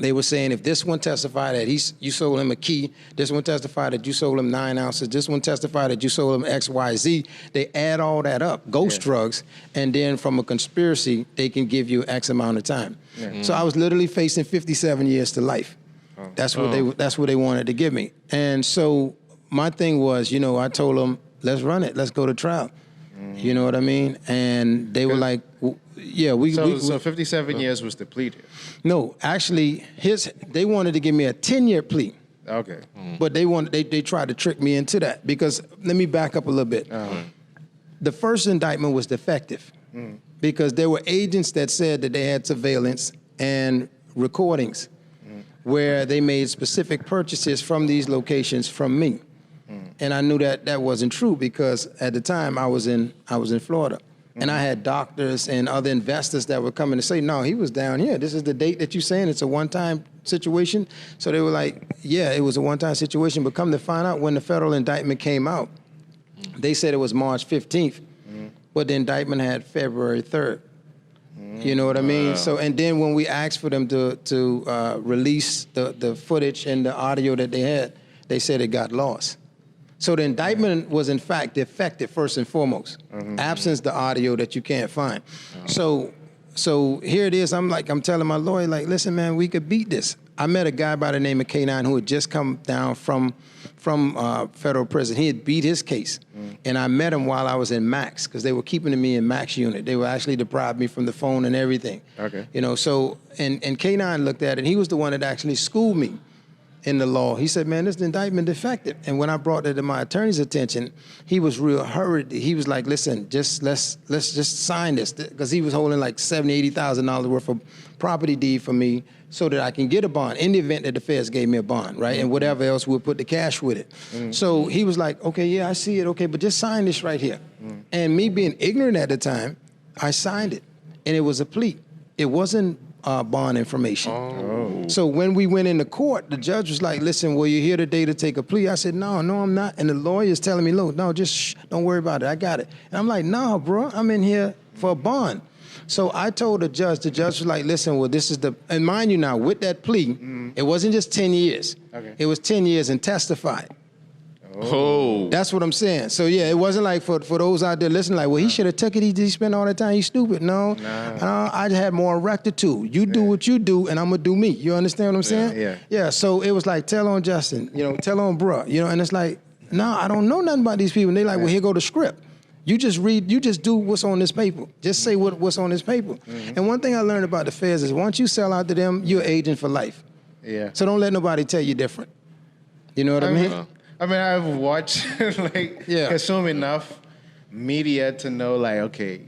They were saying if this one testified that you sold him a key, this one testified that you sold him 9 ounces, this one testified that you sold him X, Y, Z, they add all that up, ghost drugs, and then from a conspiracy, they can give you X amount of time. So I was literally facing 57 years to life. That's what they wanted to give me. And so my thing was, you know, I told them, let's run it, let's go to trial. You know what I mean? And they were like, yeah, So 57 years was depleted. No, actually, they wanted to give me a 10-year plea. Okay. But they tried to trick me into that because, let me back up a little bit. The first indictment was defective because there were agents that said that they had surveillance and recordings where they made specific purchases from these locations from me. And I knew that wasn't true because at the time I was in Florida. And I had doctors and other investors that were coming to say, no, he was down here. This is the date that you're saying it's a one-time situation. So they were like, yeah, it was a one-time situation. But come to find out, when the federal indictment came out, they said it was March 15th. But the indictment had February 3rd. You know what I mean? So, and then when we asked for them to release the footage and the audio that they had, they said it got lost. So the indictment was in fact defective first and foremost, absence the audio that you can't find. So here it is. I'm telling my lawyer, like, listen, man, we could beat this. I met a guy by the name of K9 who had just come down from federal prison. He had beat his case, and I met him while I was in Max because they were keeping me in Max unit. They were actually deprived me from the phone and everything. Okay. You know, so and K9 looked at it. And he was the one that actually schooled me in the law. He said, man, this indictment defective. And when I brought it to my attorney's attention, he was real hurried. He was like, listen, let's just sign this. Because he was holding like $70,000, $80,000 worth of property deed for me so that I can get a bond in the event that the feds gave me a bond, right? And whatever else, we'll put the cash with it. So he was like, okay, yeah, I see it. Okay, but just sign this right here. And me being ignorant at the time, I signed it. And it was a plea. It wasn't bond information. So when we went into court, the judge was like, listen, well, you're here today to take a plea. I said, no, I'm not. And the lawyer's telling me, look, no, just don't worry about it. I got it. And I'm like, no, bro, I'm in here for a bond. So I told the judge was like, listen, well, this is and mind you now, with that plea, it wasn't just 10 years. Okay. It was 10 years and testified. Oh. That's what I'm saying. So yeah, it wasn't like for those out there listening, like, well, he should have took it. He spent all that time. He's stupid. No, I had more rectitude. You do what you do, and I'm gonna do me. You understand what I'm saying? Yeah. So it was like, tell on Justin, tell on bruh, and it's like, no, I don't know nothing about these people. And they like, well, here go the script. You just read. You just do what's on this paper. Just say what's on this paper. And one thing I learned about the feds is once you sell out to them, you're agent for life. Yeah. So don't let nobody tell you different. You know what I mean? I mean, I've watched, consume enough media to know, like, okay,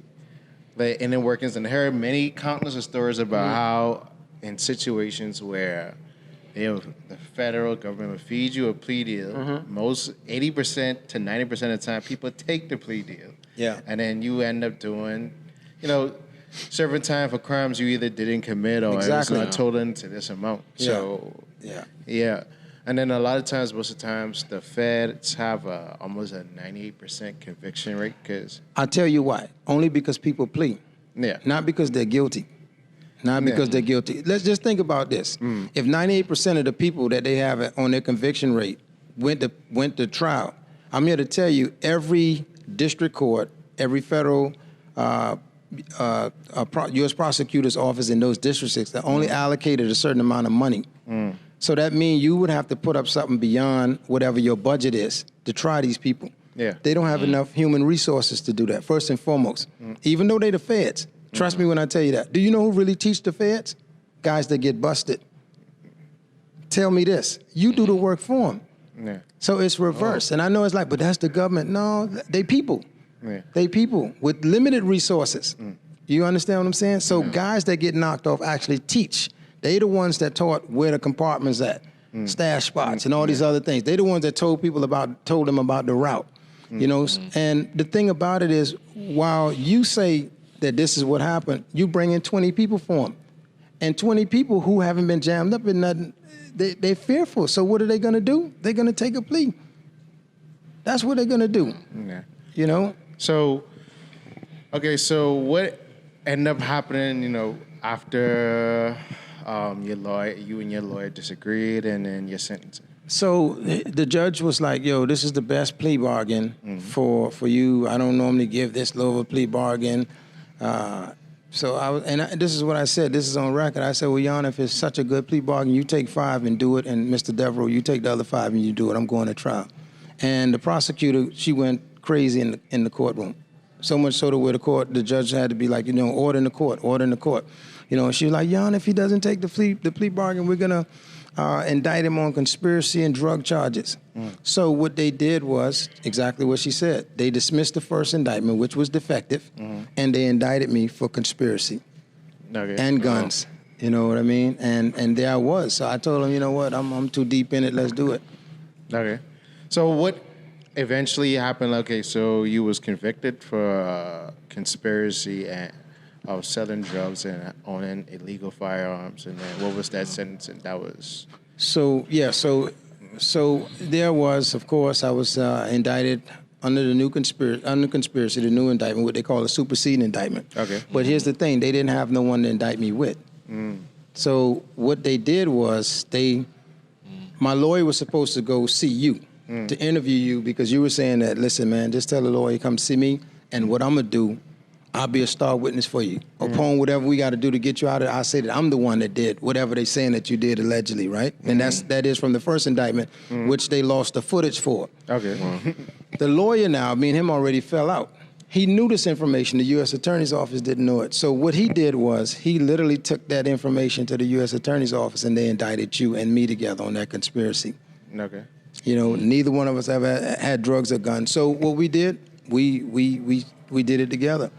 the inner workings, and heard many countless of stories about how in situations where the federal government will feed you a plea deal, most 80% to 90% of the time, people take the plea deal. Yeah. And then you end up doing, serving time for crimes you either didn't commit or it was not totaled to this amount. So, yeah. And then a lot of times, most of the times, the feds have almost a 98% conviction rate. Cause I'll tell you why. Only because people plea. Yeah. Not because they're guilty. Not because they're guilty. Let's just think about this. If 98% of the people that they have on their conviction rate went to trial, I'm here to tell you, every district court, every federal U.S. prosecutor's office in those districts, they're only allocated a certain amount of money. So that means you would have to put up something beyond whatever your budget is to try these people. Yeah. They don't have enough human resources to do that, first and foremost. Even though they're the feds. Trust me when I tell you that. Do you know who really teach the feds? Guys that get busted. Tell me this. You do the work for them. Yeah. So it's reverse. And I know it's like, but that's the government. No, they people. Yeah. They people with limited resources. You understand what I'm saying? So guys that get knocked off actually teach. They the ones that taught where the compartment's at, stash spots, and all these other things. They the ones that told them about the route, And the thing about it is, while you say that this is what happened, you bring in 20 people for them, and 20 people who haven't been jammed up in nothing, they're fearful. So what are they going to do? They're going to take a plea. That's what they're going to do. Yeah. So, okay. So what ended up happening? After. You and your lawyer disagreed, and then your sentencing. So the judge was like, "Yo, this is the best plea bargain for you. I don't normally give this low of a plea bargain." This is what I said. This is on record. I said, "Well, Your Honor, if it's such a good plea bargain, you take 5 and do it, and Mr. Devereaux, you take the other 5 and you do it. I'm going to trial." And the prosecutor, she went crazy in the courtroom, so much so that where the judge had to be like, order in the court. She was like, Your Honor, if he doesn't take the plea bargain, we're going to indict him on conspiracy and drug charges. So what they did was exactly what she said. They dismissed the first indictment, which was defective, and they indicted me for conspiracy and guns. You know what I mean? And there I was. So I told him, you know what, I'm too deep in it. Let's do it. Okay. So what eventually happened? Okay, so you was convicted for conspiracy and of selling drugs and owning illegal firearms, and then what was that sentence? And that was so there was, of course, I was indicted under the new conspiracy, the new indictment, what they call a superseding indictment. Okay. But here's the thing: they didn't have no one to indict me with. So what they did was my lawyer was supposed to go see you to interview you because you were saying that, listen, man, just tell the lawyer come see me, and what I'm gonna do, I'll be a star witness for you. Upon whatever we got to do to get you out of it, I say that I'm the one that did whatever they saying that you did allegedly, right? And that is from the first indictment, which they lost the footage for. Okay. The lawyer now, me and him already fell out. He knew this information. The U.S. Attorney's Office didn't know it. So what he did was he literally took that information to the U.S. Attorney's Office, and they indicted you and me together on that conspiracy. Okay. You know, neither one of us ever had drugs or guns. So what we did, we did it together.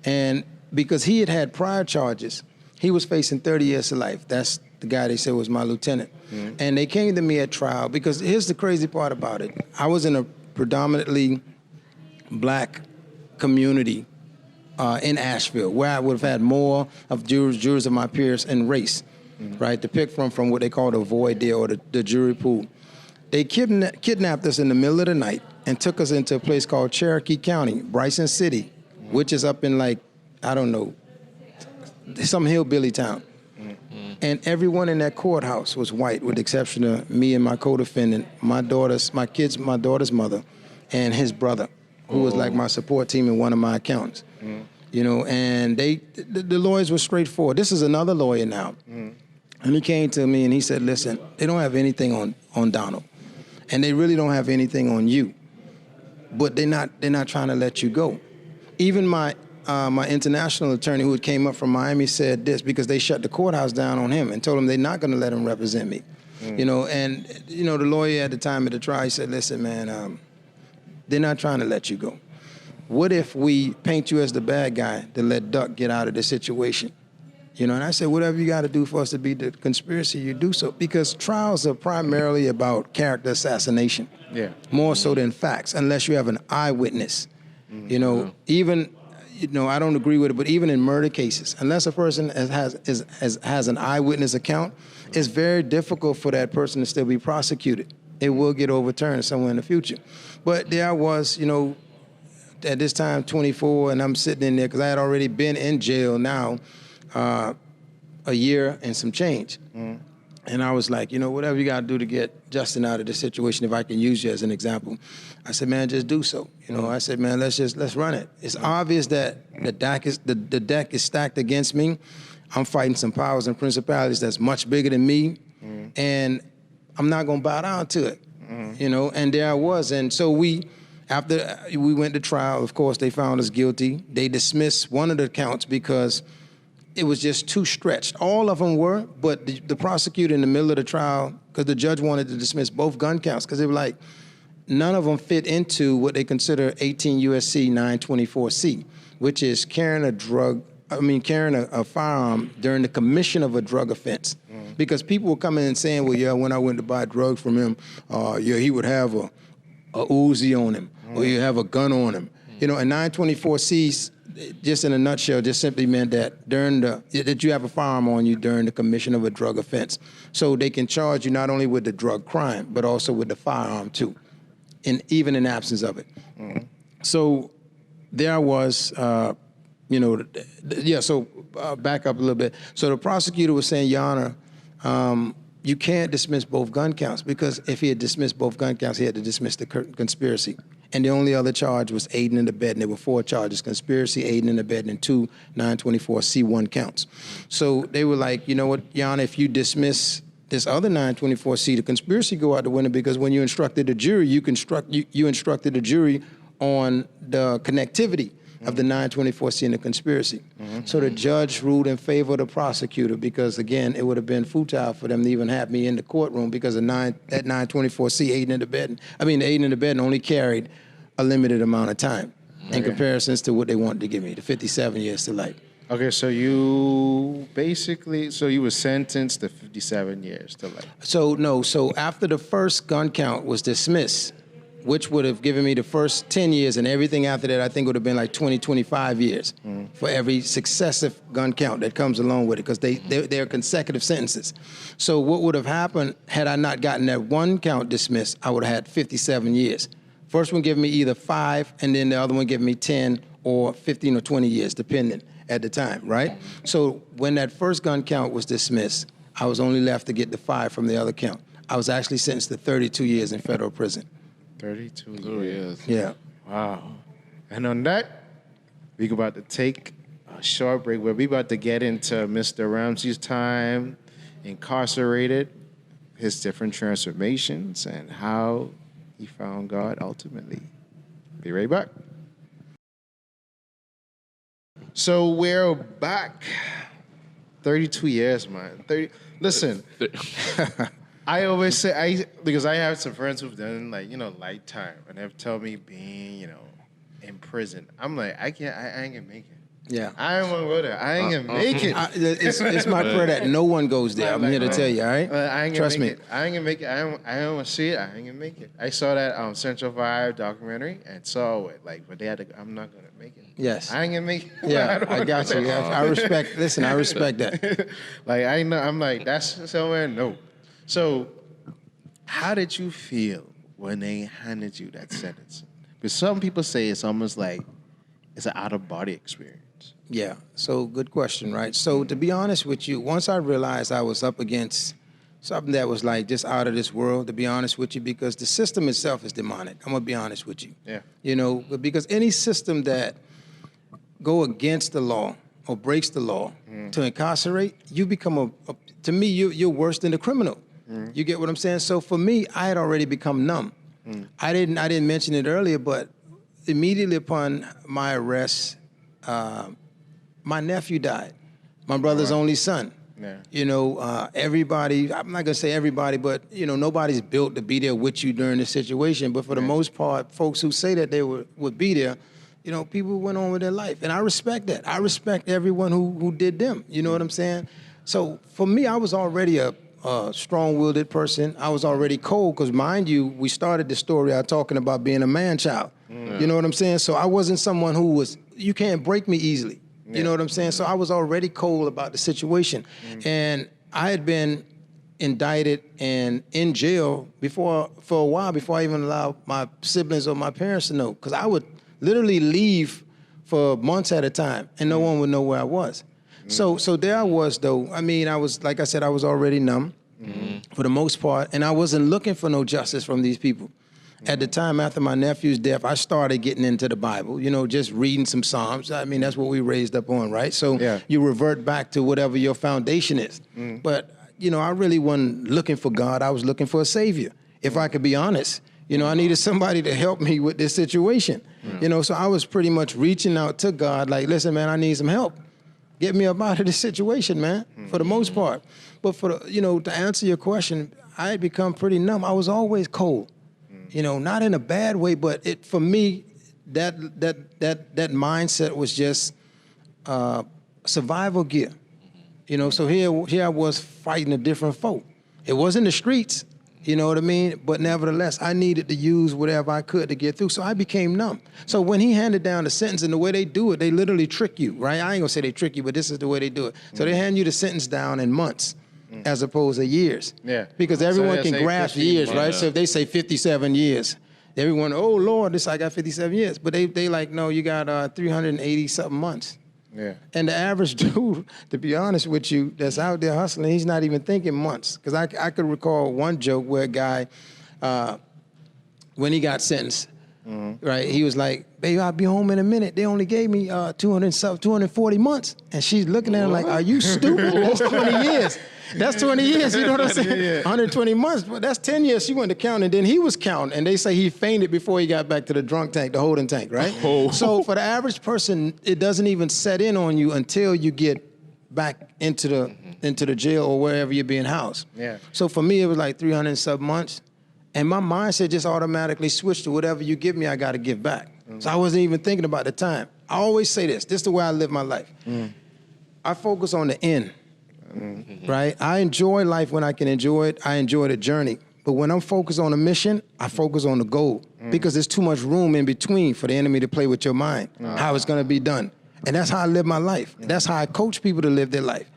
And because he had prior charges, he was facing 30 years to life. That's the guy they said was my lieutenant. And they came to me at trial because here's the crazy part about it. I was in a predominantly black community in Asheville, where I would have had more of jurors of my peers in race, right, to pick from what they call the void there, or the jury pool. They kidnapped us in the middle of the night and took us into a place called Cherokee County, Bryson City, which is up in, like, I don't know, some hillbilly town. And everyone in that courthouse was white, with the exception of me and my co-defendant, my daughter's mother, and his brother, who was like my support team and one of my accountants. You know, and the lawyers were straightforward. This is another lawyer now. And he came to me and he said, listen, they don't have anything on Donald. And they really don't have anything on you. But they're not trying to let you go. Even my international attorney, who came up from Miami, said this, because they shut the courthouse down on him and told him they're not going to let him represent me. You know, and you know, the lawyer at the time of the trial, he said, listen, man, they're not trying to let you go. What if we paint you as the bad guy to let Duck get out of the situation? You know, and I said, whatever you got to do for us to beat the conspiracy, you do so. Because trials are primarily about character assassination. Yeah. More so than facts, unless you have an eyewitness. You know, even, you know, I don't agree with it, but even in murder cases, unless a person has an eyewitness account, it's very difficult for that person to still be prosecuted. It will get overturned somewhere in the future. But there I was, you know, at this time, 24, and I'm sitting in there because I had already been in jail now a year and some change. And I was like, you know, whatever you got to do to get Justin out of this situation, if I can use you as an example. I said, man, just do so. You know, I said, man, let's run it. It's obvious that the deck is stacked against me. I'm fighting some powers and principalities that's much bigger than me, and I'm not going to bow down to it. You know, and there I was. And so after we went to trial, of course, they found us guilty. They dismissed one of the counts because it was just too stretched. All of them were, but the prosecutor in the middle of the trial, because the judge wanted to dismiss both gun counts, because they were like, none of them fit into what they consider 18 U.S.C. 924C, which is carrying a firearm during the commission of a drug offense. Because people were coming and saying, well, yeah, when I went to buy drugs from him, yeah, he would have a Uzi on him, or he'd have a gun on him. You know, and 924C, just in a nutshell, just simply meant that that you have a firearm on you during the commission of a drug offense. So they can charge you not only with the drug crime, but also with the firearm too, even in absence of it. So there I was, you know, so back up a little bit. So the prosecutor was saying, Your Honor, you can't dismiss both gun counts, because if he had dismissed both gun counts, he had to dismiss the conspiracy. And the only other charge was aiding and abetting. There were 4 charges: conspiracy, aiding and abetting, and 2 924C1 counts. So they were like, you know what, Your Honor, if you dismiss this other 924C, the conspiracy go out the window, because when you instructed the jury, you instructed the jury on the connectivity of the 924C and the conspiracy. So the judge ruled in favor of the prosecutor, because, again, it would have been futile for them to even have me in the courtroom, because that 924C, aiding and abetting, aiding and abetting only carried a limited amount of time in comparisons to what they wanted to give me, the 57 years to life. Okay, so you were sentenced to 57 years to life. So after the first gun count was dismissed, which would have given me the first 10 years, and everything after that I think would have been like 20, 25 years for every successive gun count that comes along with it, because they're consecutive sentences. So what would have happened had I not gotten that one count dismissed, I would have had 57 years. First one gave me either 5, and then the other one gave me 10 or 15 or 20 years, depending at the time, right? So when that first gun count was dismissed, I was only left to get the 5 from the other count. I was actually sentenced to 32 years in federal prison. 32 years. Yeah. Wow. And on that, we're about to take a short break where we're about to get into Mr. Ramsey's time incarcerated, his different transformations, and how he found God ultimately. Be right back. So we're back. 32 years, man. Listen, I always say, because I have some friends who've done lifetime, and they've told me being, in prison. I'm like, I ain't gonna make it. Yeah. I don't want to go there. I ain't gonna make it. It's my prayer that no one goes there. I'm here to tell you, all right? I ain't gonna Trust make me. it. I ain't gonna make it. I don't want to see it. I ain't gonna make it. I saw that Central 5 documentary and saw it. But they had to. I'm not gonna make it. Yes. I ain't gonna make it. Yeah, I got you. I respect. Listen, I respect that. I know. I'm like, that's somewhere. No. So, how did you feel when they handed you that sentence? Because some people say it's almost like it's an out of body experience. Yeah. So good question, right? So to be honest with you, once I realized I was up against something that was like just out of this world, to be honest with you, because the system itself is demonic. I'm gonna be honest with you. Yeah. Because any system that go against the law or breaks the law to incarcerate, you become to me, you're worse than the criminal. You get what I'm saying? So for me, I had already become numb. I didn't mention it earlier, but immediately upon my arrest, my nephew died, my brother's only son. Yeah. Everybody, I'm not gonna say everybody, but nobody's built to be there with you during the situation. But for the most part, folks who say that they would be there, people went on with their life. And I respect that. I respect everyone who did them. You know what I'm saying? So for me, I was already a strong-willed person. I was already cold because, mind you, we started the story out talking about being a man-child. You know what I'm saying? So I wasn't someone you can't break me easily. You know what I'm saying? So I was already cold about the situation. And I had been indicted and in jail for a while before I even allowed my siblings or my parents to know. Because I would literally leave for months at a time and no one would know where I was. So there I was, though. I mean, I was, like I said, I was already numb for the most part, and I wasn't looking for no justice from these people. At the time after my nephew's death, I started getting into the Bible, just reading some Psalms. I mean, that's what we raised up on, right? So you revert back to whatever your foundation is. But, I really wasn't looking for God. I was looking for a savior, if I could be honest. I needed somebody to help me with this situation. So I was pretty much reaching out to God like, listen, man, I need some help. Get me up out of this situation, man, for the most part. But to answer your question, I had become pretty numb. I was always cold, not in a bad way, but for me, that mindset was just survival gear. So here I was fighting a different foe. It wasn't the streets, you know what I mean? But nevertheless, I needed to use whatever I could to get through. So I became numb. So when he handed down the sentence, and the way they do it, they literally trick you, right? I ain't gonna say they trick you, but this is the way they do it. So they hand you the sentence down in months as opposed to years. Yeah. Because everyone can grasp years, right? So if they say 57 years, everyone, oh Lord, I got 57 years. But they like, no, you got 380 something months. Yeah. And the average dude, to be honest with you, that's out there hustling, he's not even thinking months. Because I could recall one joke where a guy, when he got sentenced, right, he was like, baby, I'll be home in a minute. They only gave me 240 months. And she's looking at him like, are you stupid? That's 20 years. That's 20 years, you know what I'm saying? Yeah. 120 months, but that's 10 years. She went to count, and then he was counting, and they say he fainted before he got back to the drunk tank, the holding tank, right? Oh. So for the average person, it doesn't even set in on you until you get back into the jail or wherever you're being housed. Yeah. So for me, it was like 300 and some months, and my mindset just automatically switched to whatever you give me, I got to give back. So I wasn't even thinking about the time. I always say this is the way I live my life. I focus on the end. Right? I enjoy life when I can enjoy it. I enjoy the journey. But when I'm focused on a mission, I focus on the goal. Because there's too much room in between for the enemy to play with your mind, how it's going to be done. And that's how I live my life. That's how I coach people to live their life.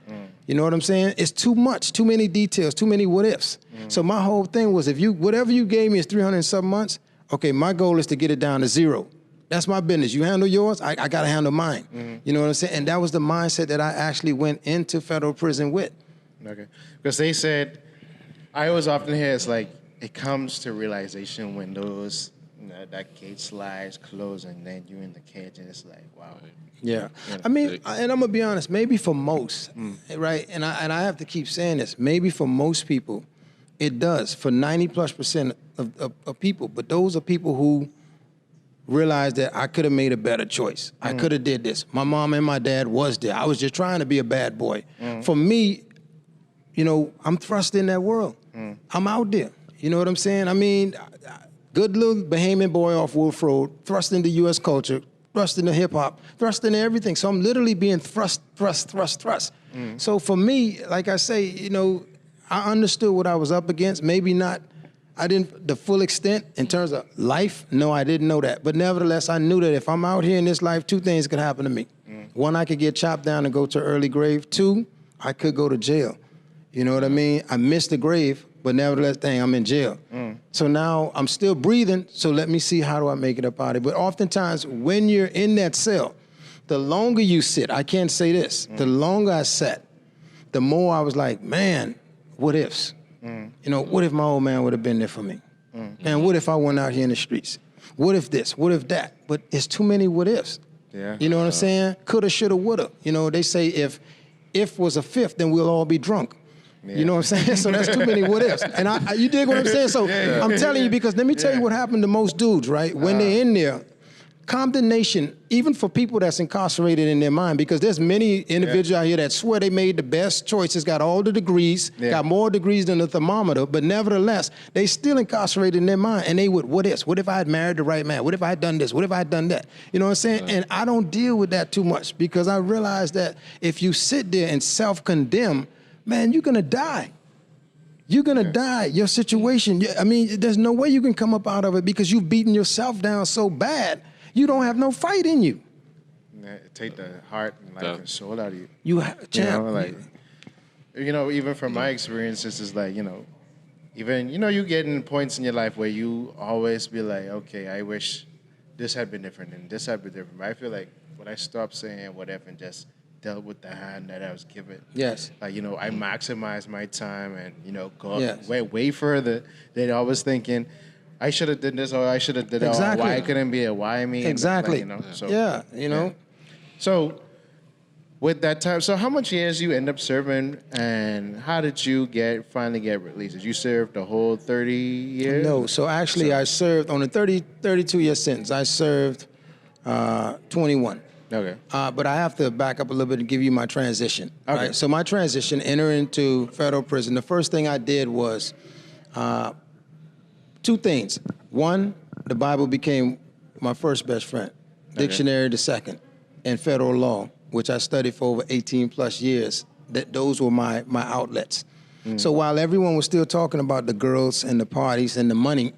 You know what I'm saying? It's too much, too many details, too many what ifs. So my whole thing was, whatever you gave me is 300 and some months, okay, my goal is to get it down to 0. That's my business. You handle yours, I got to handle mine. You know what I'm saying? And that was the mindset that I actually went into federal prison with. Okay. Because they said, I always often hear it's like, it comes to realization when that gate slides close and then you're in the cage and it's like, wow. Yeah. I mean, and I'm going to be honest, maybe for most, right? And I have to keep saying this, maybe for most people, it does, for 90+% of people. But those are people who realized that I could have made a better choice. I could have did this. My mom and my dad was there. I was just trying to be a bad boy. For me, you know, I'm thrust in that world. I'm out there. You know what I'm saying? I mean, good little Bahamian boy off Wolf Road, thrust into U.S. culture, thrust into hip-hop, thrust into everything. So I'm literally being thrust. So for me, like I say, you know, I understood what I was up against. Maybe not, I didn't, the full extent in terms of life, no, I didn't know that. But nevertheless, I knew that if I'm out here in this life, two things could happen to me. One, I could get chopped down and go to an early grave. Two, I could go to jail. You know what I mean? I missed the grave, but nevertheless, dang, I'm in jail. So now I'm still breathing, so let me see how do I make it up out of it. But oftentimes, when you're in that cell, the longer you sit, I can't say this, the longer I sat, the more I was like, man, what ifs? You know, what if my old man would have been there for me? And what if I went out here in the streets? What if this? What if that? But it's too many what ifs. Yeah. You know what I'm saying? Coulda, shoulda, woulda. You know, they say if was a fifth, then we'll all be drunk. Yeah. You know what I'm saying? So that's too many what ifs. And you dig what I'm saying? So I'm telling you, because let me tell you what happened to most dudes, right? When they're in there, condemnation, even for people that's incarcerated in their mind, because there's many individuals out here that swear they made the best choices, got all the degrees, got more degrees than the thermometer, but nevertheless, they still incarcerated in their mind, and they would, what ifs? What if I had married the right man? What if I had done this? What if I had done that? You know what I'm saying? And I don't deal with that too much, because I realize that if you sit there and self-condemn, man, you're gonna die. You're gonna die. Your situation, I mean, there's no way you can come up out of it because you've beaten yourself down so bad, you don't have no fight in you. Take the heart and life and soul out of you. You know, like, you know, even from my experiences, it's like, you know, even, you know, you get in points in your life where you always be like, okay, I wish this had been different and this had been different. But I feel like when I stopped saying whatever and just dealt with the hand that I was given. Yes. Like, you know, I maximized my time and, you know, went way further than I was thinking, I should have did this or I should have did that. Exactly. Why couldn't be a why me? Exactly. Like, you know, so, you know. So with that time, so how much years you end up serving and how did you finally get released? Did you serve the whole 30 years? No, so actually I served on a 32-year sentence. I served 21. Okay. But I have to back up a little bit and give you my transition. Okay. Right? So my transition, enter into federal prison, the first thing I did was two things. One, the Bible became my first best friend. Dictionary, the second. And federal law, which I studied for over 18 plus years. Those were my outlets. So while everyone was still talking about the girls and the parties and the money,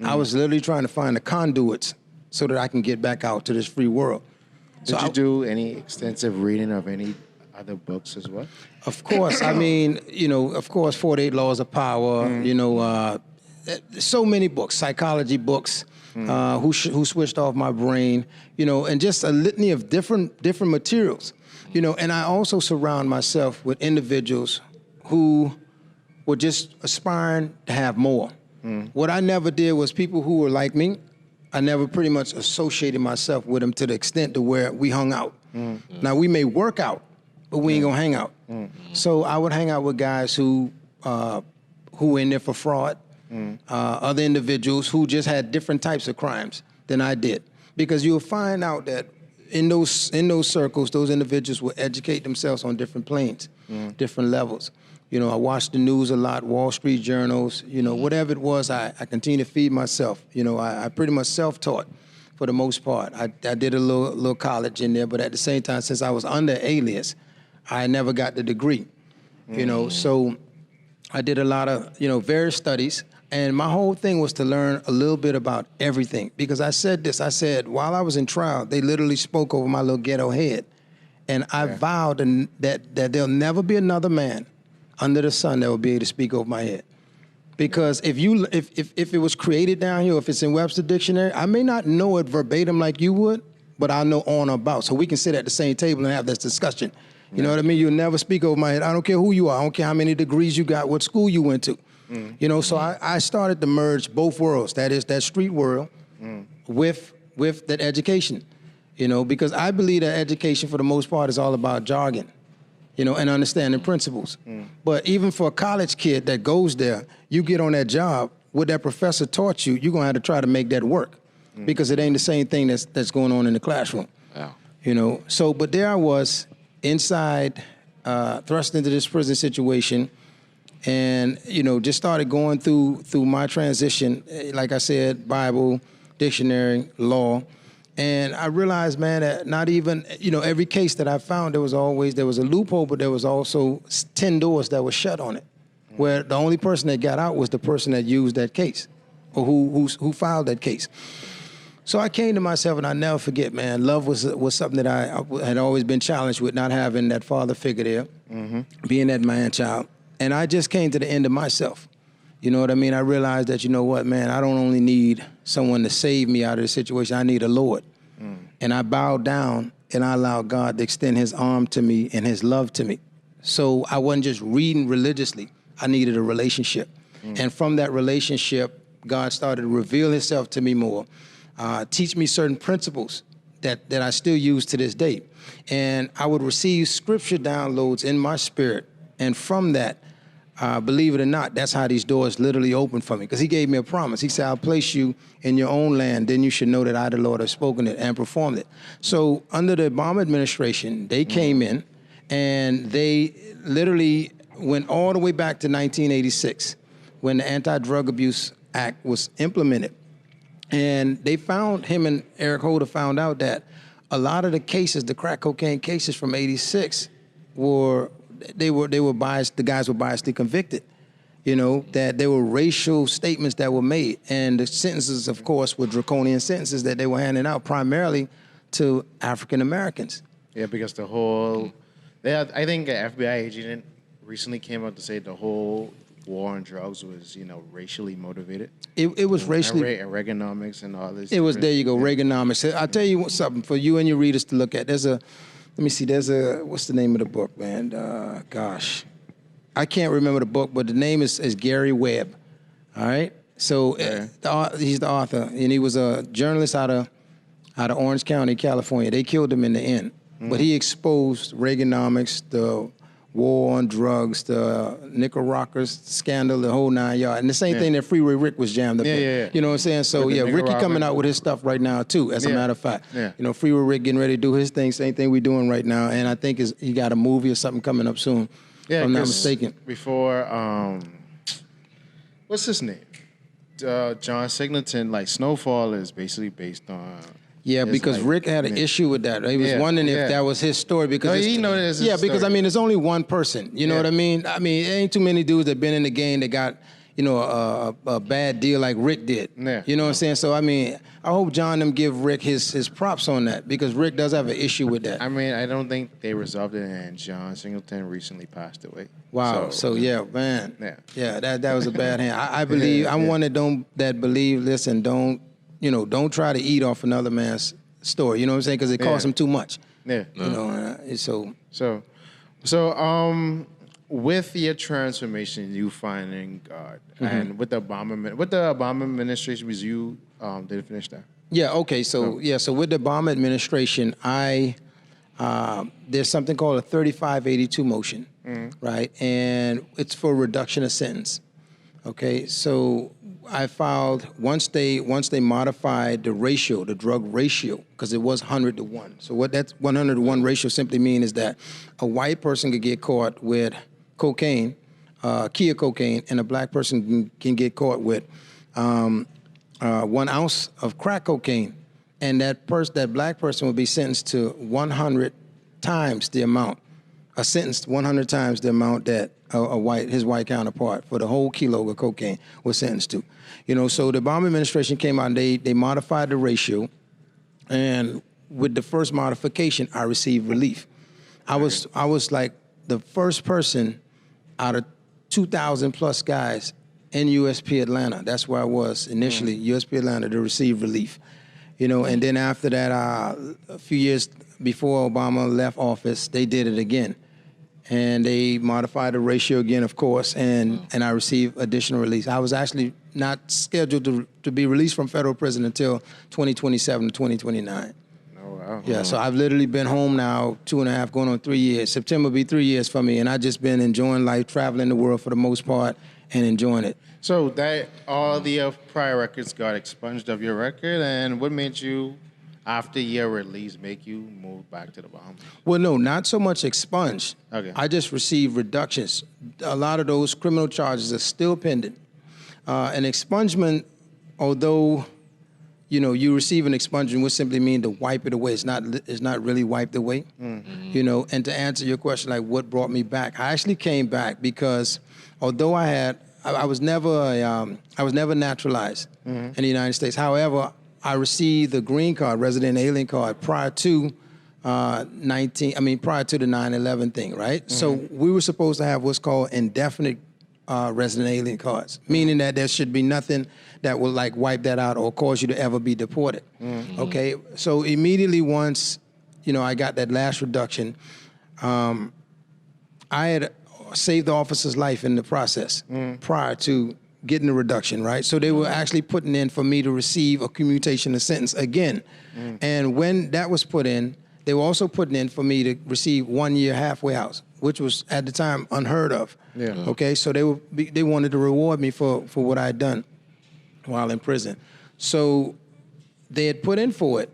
I was literally trying to find the conduits so that I can get back out to this free world. Did you do any extensive reading of any other books as well? Of course. I mean, you know, of course, 48 Laws of Power, you know, so many books, psychology books, who switched off my brain, you know, and just a litany of different materials, you know, and I also surround myself with individuals who were just aspiring to have more. What I never did was people who were like me, I never pretty much associated myself with them to the extent to where we hung out. Now, we may work out, but we ain't gonna hang out. So I would hang out with guys who were in there for fraud, other individuals who just had different types of crimes than I did. Because you'll find out that in those circles, those individuals will educate themselves on different planes, different levels. You know, I watched the news a lot, Wall Street journals, you know, whatever it was, I continue to feed myself. You know, I pretty much self-taught for the most part. I did a little college in there, but at the same time, since I was under alias, I never got the degree, you know. So I did a lot of, you know, various studies, and my whole thing was to learn a little bit about everything. Because I said, while I was in trial, they literally spoke over my little ghetto head. And I vowed that there'll never be another man under the sun that will be able to speak over my head. Because if it was created down here, if it's in Webster Dictionary, I may not know it verbatim like you would, but I know on or about. So we can sit at the same table and have this discussion. You know what I mean? You'll never speak over my head. I don't care who you are. I don't care how many degrees you got, what school you went to. You know, so I started to merge both worlds. That is that street world with that education. You know, because I believe that education for the most part is all about jargon, you know, and understanding principles. But even for a college kid that goes there, you get on that job, what that professor taught you, you're gonna have to try to make that work. because it ain't the same thing that's going on in the classroom. Yeah. You know, so, but there I was inside, thrust into this prison situation, and, you know, just started going through my transition, like I said, Bible, dictionary, law. And I realized, man, that not even, you know, every case that I found, there was a loophole, but there was also 10 doors that were shut on it, where the only person that got out was the person that used that case, or who filed that case. So I came to myself, and I never forget, man, love was something that I had always been challenged with, not having that father figure there, being that man child. And I just came to the end of myself. You know what I mean? I realized that, you know what, man, I don't only need someone to save me out of the situation, I need a Lord. And I bowed down, and I allowed God to extend his arm to me and his love to me. So I wasn't just reading religiously, I needed a relationship. And from that relationship, God started to reveal himself to me more. Teach me certain principles that I still use to this day. And I would receive scripture downloads in my spirit. And from that, believe it or not, that's how these doors literally opened for me. Because he gave me a promise. He said, I'll place you in your own land. Then you should know that I, the Lord, have spoken it and performed it. So under the Obama administration, they came in, and they literally went all the way back to 1986 when the Anti-Drug Abuse Act was implemented. And they found, him and Eric Holder found out that a lot of the cases, the crack cocaine cases from 86, they were biased, the guys were biasedly convicted. You know, that there were racial statements that were made. And the sentences, of course, were draconian sentences that they were handing out primarily to African Americans. Yeah, because I think an FBI agent recently came out to say the whole war on drugs was, you know, racially motivated. It was racially... And Reaganomics and all this. It was, there you go, Reaganomics. I'll tell you something for you and your readers to look at. Let me see, what's the name of the book, man? Gosh. I can't remember the book, but the name is Gary Webb, all right? So he's the author, and he was a journalist out of Orange County, California. They killed him in the end. But he exposed Reaganomics, the war on drugs, the Nicaragua's scandal, the whole 9 yards. And the same thing that Freeway Rick was jammed up in. You know what I'm saying? So, Ricky coming out with his stuff right now, too, as a matter of fact. You know, Freeway Rick getting ready to do his thing, same thing we're doing right now. And I think he got a movie or something coming up soon, if I'm not mistaken. Before, what's his name? John Singleton, like Snowfall is basically based on... Yeah, because Rick had an issue with that. He was wondering if that was his story. Because because I mean, there's only one person. You know what I mean? I mean, there ain't too many dudes that been in the game that got, you know, a bad deal like Rick did. You know what I'm saying? So I mean, I hope John them give Rick his props on that, because Rick does have an issue with that. I mean, I don't think they resolved it, and John Singleton recently passed away. Wow. So yeah, man. Yeah, that was a bad hand. I believe I'm one that believe. Listen, don't try to eat off another man's story. You know what I'm saying? Because it costs him too much. You know, So, with your transformation, you finding God, and with the Obama administration, was you did finish that? Yeah. Okay. So so with the Obama administration, there's something called a 3582 motion, right? And it's for reduction of sentence. Okay. So I filed once they modified the ratio, the drug ratio, because it was 100 to 1. So what that 100 to 1 ratio simply means is that a white person could get caught with cocaine, Kia cocaine, and a black person can get caught with 1 ounce of crack cocaine, and that black person would be sentenced to 100 times the amount, sentenced 100 times the amount that his white counterpart for the whole kilo of cocaine was sentenced to. You know, so the Obama administration came out and they modified the ratio, and with the first modification, I received relief. I was like the first person out of 2,000 plus guys in USP Atlanta. That's where I was initially, USP Atlanta, to receive relief. You know, and then after that, a few years before Obama left office, they did it again. And they modified the ratio again, of course, and I received additional release. I was actually not scheduled to be released from federal prison until 2027 to 2029. Oh, wow. Yeah, so I've literally been home now 2.5, going on 3 years. September will be 3 years for me, and I've just been enjoying life, traveling the world for the most part, and enjoying it. So that all the prior records got expunged of your record, and what made you, after your release, make you move back to the Bahamas? Well, no, not so much expunged. Okay. I just received reductions. A lot of those criminal charges are still pending. An expungement, although, you receive an expungement would simply mean to wipe it away. It's not really wiped away. Mm-hmm. And to answer your question, like what brought me back, I actually came back because although I was never naturalized in the United States. However, I received the green card, resident alien card, prior to the 9/11 thing, right? Mm-hmm. So we were supposed to have what's called indefinite resident alien cards, meaning that there should be nothing that will like wipe that out or cause you to ever be deported. Mm-hmm. Okay, so immediately once, I got that last reduction, I had saved the officer's life in the process prior to getting the reduction, right? So they were actually putting in for me to receive a commutation of sentence again. And when that was put in, they were also putting in for me to receive 1 year halfway house, which was at the time unheard of. Yeah. Okay, so they wanted to reward me for what I had done while in prison. So they had put in for it.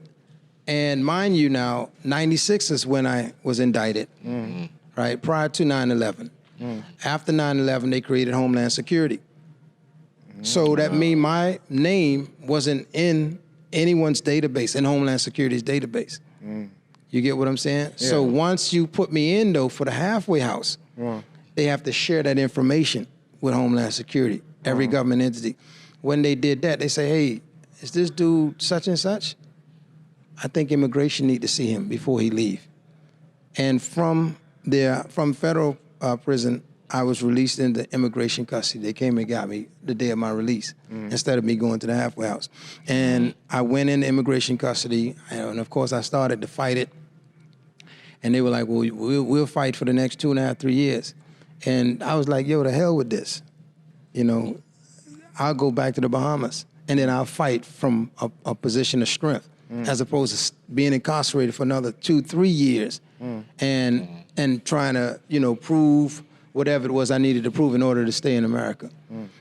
And mind you now, 96 is when I was indicted, right? Prior to 9/11. After 9/11, they created Homeland Security. So that means my name wasn't in anyone's database, in Homeland Security's database. You get what I'm saying? Yeah. So once you put me in, though, for the halfway house, they have to share that information with Homeland Security, every government entity. When they did that, they say, hey, is this dude such and such? I think immigration need to see him before he leave. And from federal prison, I was released into immigration custody. They came and got me the day of my release instead of me going to the halfway house. And I went into immigration custody, and of course I started to fight it. And they were like, well, we'll fight for the next 2.5, 3 years. And I was like, yo, the hell with this. I'll go back to the Bahamas, and then I'll fight from a position of strength as opposed to being incarcerated for another 2-3 years and trying to, prove whatever it was I needed to prove in order to stay in America.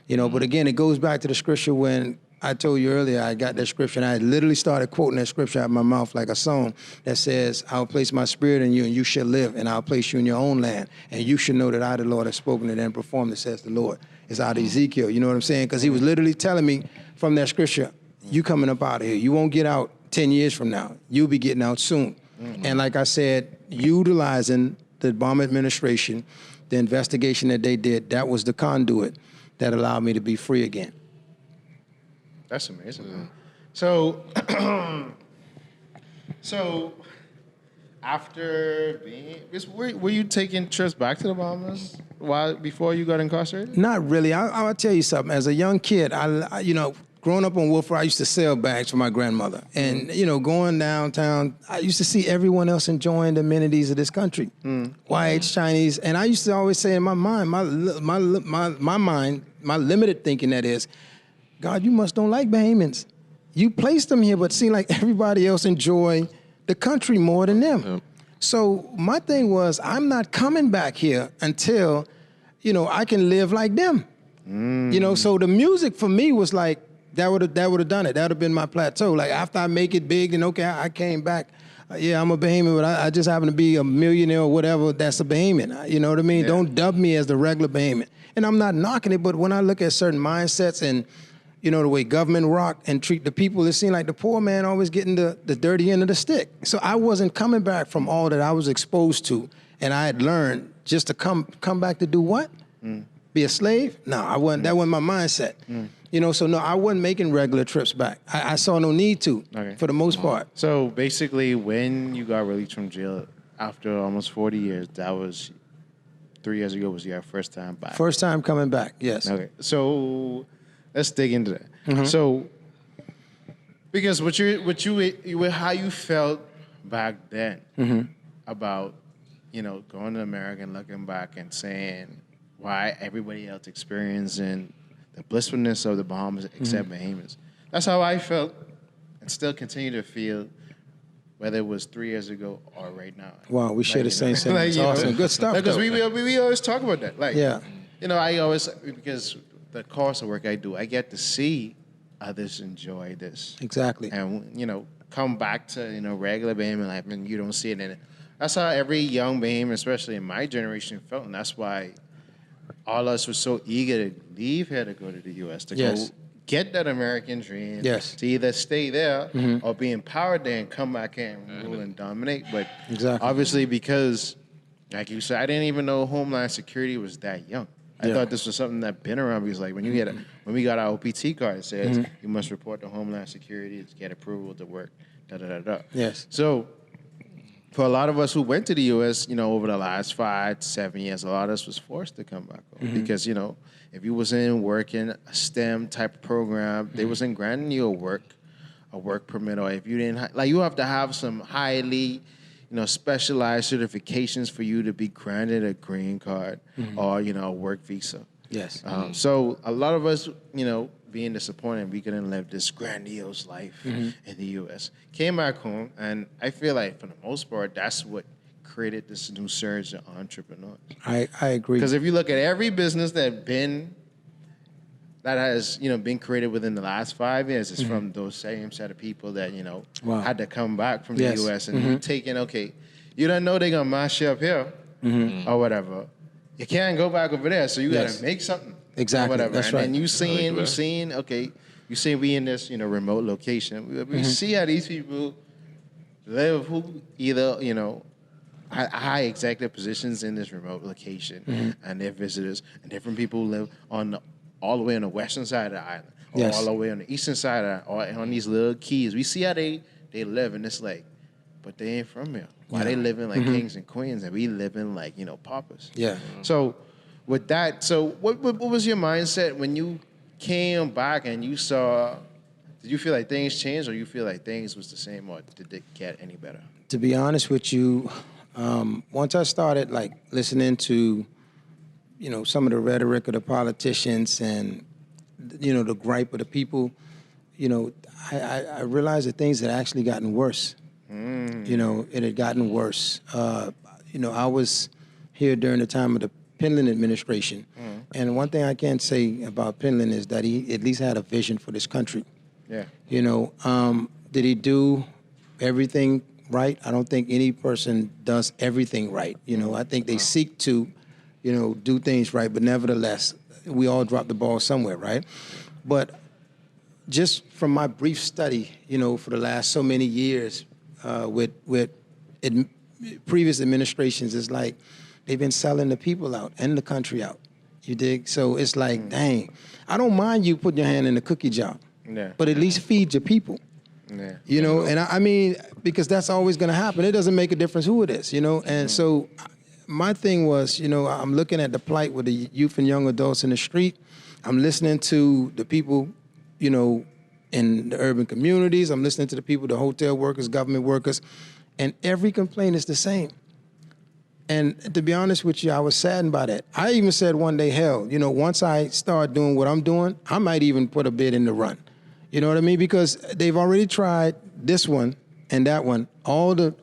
But again, it goes back to the scripture when I told you earlier, I got that scripture, and I literally started quoting that scripture out of my mouth like a song that says, I'll place my spirit in you, and you shall live, and I'll place you in your own land, and you should know that I, the Lord, have spoken it and performed it, says the Lord. It's out of Ezekiel, you know what I'm saying? Because he was literally telling me from that scripture, you coming up out of here. You won't get out 10 years from now. You'll be getting out soon. And like I said, utilizing the Obama administration, the investigation that they did, that was the conduit that allowed me to be free again. That's amazing. So, after were you taking trips back to the Bahamas before you got incarcerated? Not really. I'll tell you something. As a young kid, I growing up on Wolf Road, I used to sell bags for my grandmother. And, going downtown, I used to see everyone else enjoying the amenities of this country. Whites, Chinese. And I used to always say in my mind, my mind, my limited thinking that is, God, you must don't like Bahamians. You placed them here, but seem like everybody else enjoy the country more than them. Yep. So my thing was, I'm not coming back here until, I can live like them. So the music for me was like, that would have done it. That would have been my plateau. Like after I make it big, then okay, I came back. I'm a Bahamian, but I just happen to be a millionaire or whatever. That's a Bahamian. You know what I mean? Yeah. Don't dub me as the regular Bahamian. And I'm not knocking it, but when I look at certain mindsets and the way government rock and treat the people, it seemed like the poor man always getting the dirty end of the stick. So I wasn't coming back from all that I was exposed to, and I had learned just to come back to do what? Be a slave? No, I wasn't. That wasn't my mindset. So no, I wasn't making regular trips back. I saw no need to, for the most part. So basically, when you got released from jail after almost 40 years, that was 3 years ago, was your first time back? First time coming back, yes. Okay, so let's dig into that. So, because how you felt back then about, going to America and looking back and saying why everybody else experiencing the blissfulness of the Bahamas except Bahamians. That's how I felt and still continue to feel, whether it was 3 years ago or right now. Wow, we share the same sentiments. Awesome. Good stuff. Because we always talk about that. I always, because the course of work I do, I get to see others enjoy this. Exactly. And, come back to, regular Bahamian life, and you don't see it in it. That's how every young Bahamian, especially in my generation, felt. And that's why all of us were so eager to leave here to go to the U.S., to go get that American dream, to either stay there or be empowered there and come back here and rule and dominate. But obviously, because, like you said, I didn't even know Homeland Security was that young. I thought this was something that been around because, like, when we got our OPT card, it says you must report to Homeland Security to get approval to work. Yes. So, for a lot of us who went to the U.S., over the last 5 to 7 years, a lot of us was forced to come back home because, if you was in working a STEM type of program, they wasn't granting you a work permit, or if you didn't, you have to have some highly, specialized certifications for you to be granted a green card or, a work visa. Yes. So a lot of us, being disappointed we couldn't live this grandiose life in the U.S. Came back home, and I feel like for the most part, that's what created this new surge of entrepreneurs. I agree. Because if you look at every business that has been created within the last 5 years, it's from those same set of people that had to come back from the U.S. and you taking you don't know they're gonna mash you up here or whatever. You can't go back over there, so you gotta make something. Exactly. Whatever. That's and right. then you seen we in this remote location. We see how these people live, who either high executive positions in this remote location, and their visitors, and different people live all the way on the western side of the island, or all the way on the eastern side of the island, or on these little keys. We see how they live, and it's like, but they ain't from here. Why they living like kings and queens, and we living like paupers? Yeah. So with that, what was your mindset when you came back and you saw? Did you feel like things changed, or you feel like things was the same, or did it get any better? To be honest with you, once I started listening to, some of the rhetoric of the politicians and, the gripe of the people, I realized that things had actually gotten worse. It had gotten worse. I was here during the time of the Penland administration, and one thing I can say about Penland is that he at least had a vision for this country. Yeah. Did he do everything right? I don't think any person does everything right. I think they seek to, do things right, but nevertheless, we all drop the ball somewhere, right? But just from my brief study, for the last so many years with previous administrations, it's like they've been selling the people out and the country out. You dig? So it's like, dang, I don't mind you putting your hand in the cookie jar, but at least feed your people. Yeah. And I mean, because that's always going to happen. It doesn't make a difference who it is, And so my thing was, I'm looking at the plight with the youth and young adults in the street. I'm listening to the people, in the urban communities. I'm listening to the people, the hotel workers, government workers, and every complaint is the same. And to be honest with you, I was saddened by that. I even said one day, hell, once I start doing what I'm doing, I might even put a bid in the run. You know what I mean? Because they've already tried this one and that one, all the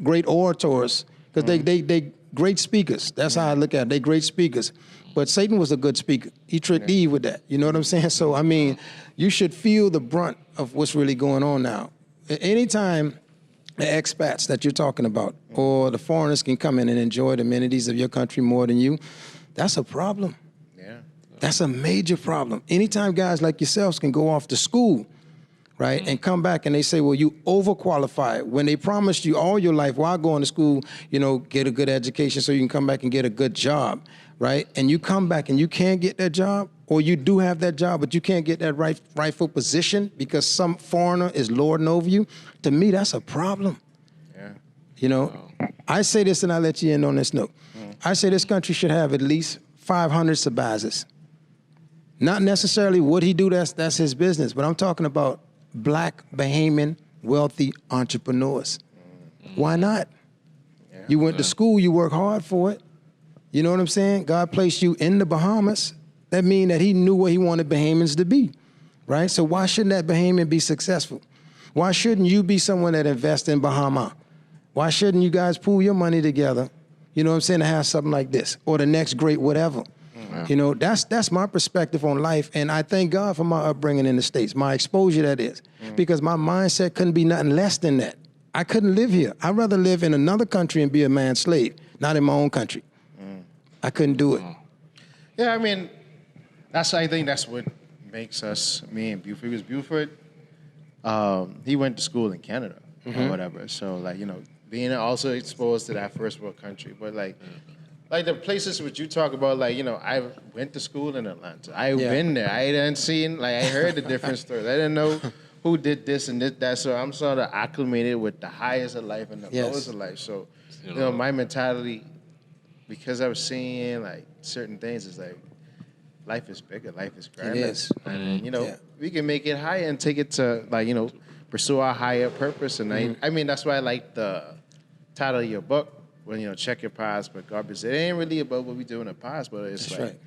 great orators, because they great speakers. That's how I look at it. They great speakers. But Satan was a good speaker. He tricked Eve with that. You know what I'm saying? So, I mean, you should feel the brunt of what's really going on now. Anytime the expats that you're talking about or the foreigners can come in and enjoy the amenities of your country more than you, that's a problem. That's a major problem. Anytime guys like yourselves can go off to school, right, and come back and they say, well, you overqualified. When they promised you all your life while going to school, get a good education so you can come back and get a good job, right? And you come back and you can't get that job, or you do have that job, but you can't get that rightful position because some foreigner is lording over you. To me, that's a problem. Yeah. I say this and I let you in on this note. I say this country should have at least 500 Sabazes. Not necessarily what he do, that's his business, but I'm talking about black, Bahamian, wealthy entrepreneurs. Why not? Yeah. You went to school, you work hard for it. You know what I'm saying? God placed you in the Bahamas. That means that he knew what he wanted Bahamians to be, right? So why shouldn't that Bahamian be successful? Why shouldn't you be someone that invests in Bahama? Why shouldn't you guys pool your money together, you know what I'm saying, to have something like this or the next great whatever? You know, that's my perspective on life, and I thank God for my upbringing in the States, my exposure that is, because my mindset couldn't be nothing less than that. I couldn't live here. I'd rather live in another country and be a man's slave, not in my own country. I couldn't do it. Yeah, I mean, I think that's what makes us, me and Buford. He was Buford. He went to school in Canada or whatever. So, like, you know, being also exposed to that first world country. But, like the places which you talk about, like, you know, I went to school in Atlanta. I've been there. I didn't see, like, I heard the different stories. I didn't know who did this and did that. So I'm sort of acclimated with the highest of life and the lowest of life. So, you know, my mentality, because I was seeing, like, certain things, is like, life is bigger, life is grander. It is. And, you know, we can make it higher and take it to, like, you know, pursue our higher purpose. And I mean, that's why I like the title of your book, when, you know, check your past, but garbage. It ain't really about what we do in the past, but it's that's like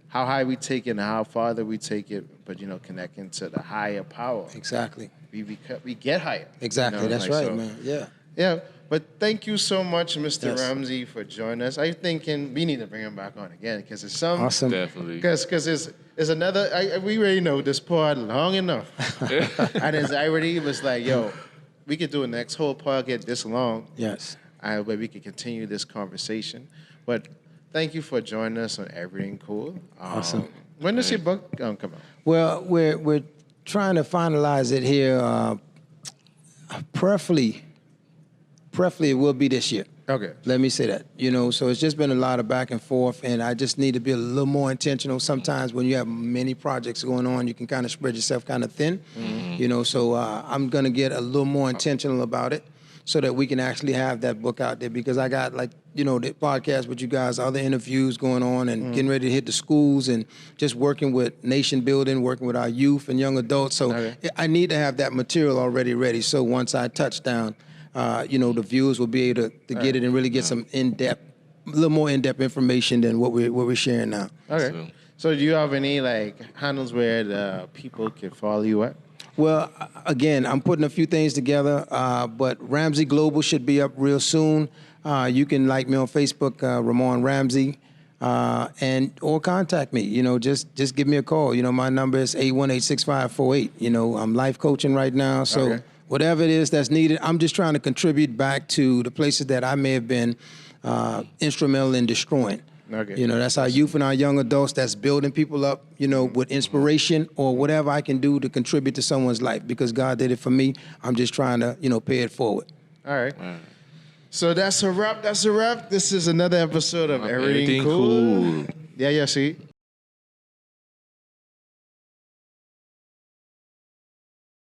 how high we take it and how farther we take it, but, you know, connecting to the higher power. Exactly. We get higher. Exactly. You know? That's like, right, so, man. Yeah. Yeah. But thank you so much, Mr. Ramsey, for joining us. I'm thinking we need to bring him back on again because it's some awesome. Definitely. Because it's another. We already know this pod long enough, and his already was like, yo, we could do a next whole pod get this long. Yes. But we could continue this conversation. But thank you for joining us on Erryting Kool. Awesome. When does your book come out? Well, we're trying to finalize it here. Preferably it will be this year. Okay. Let me say that. You know, so it's just been a lot of back and forth, and I just need to be a little more intentional. Sometimes when you have many projects going on, you can kind of spread yourself kind of thin. You know, so I'm going to get a little more intentional about it so that we can actually have that book out there, because I got, like, you know, the podcast with you guys, other interviews going on, and getting ready to hit the schools and just working with nation building, working with our youth and young adults. So I need to have that material already ready. So once I touch down, you know, the viewers will be able to get it and really get some a little more in-depth information than what we're sharing now. Okay. So do you have any, like, handles where the people can follow you at? Well, again, I'm putting a few things together, but Ramsey Global should be up real soon. You can like me on Facebook, Ramond Ramsey, or contact me. You know, just give me a call. You know, my number is 818-6548. You know, I'm life coaching right now, so whatever it is that's needed, I'm just trying to contribute back to the places that I may have been instrumental in destroying. Okay. You know, that's our youth and our young adults that's building people up, you know, with inspiration or whatever I can do to contribute to someone's life, because God did it for me. I'm just trying to, you know, pay it forward. All right. So that's a wrap. This is another episode of Erryting Kool. Yeah, see?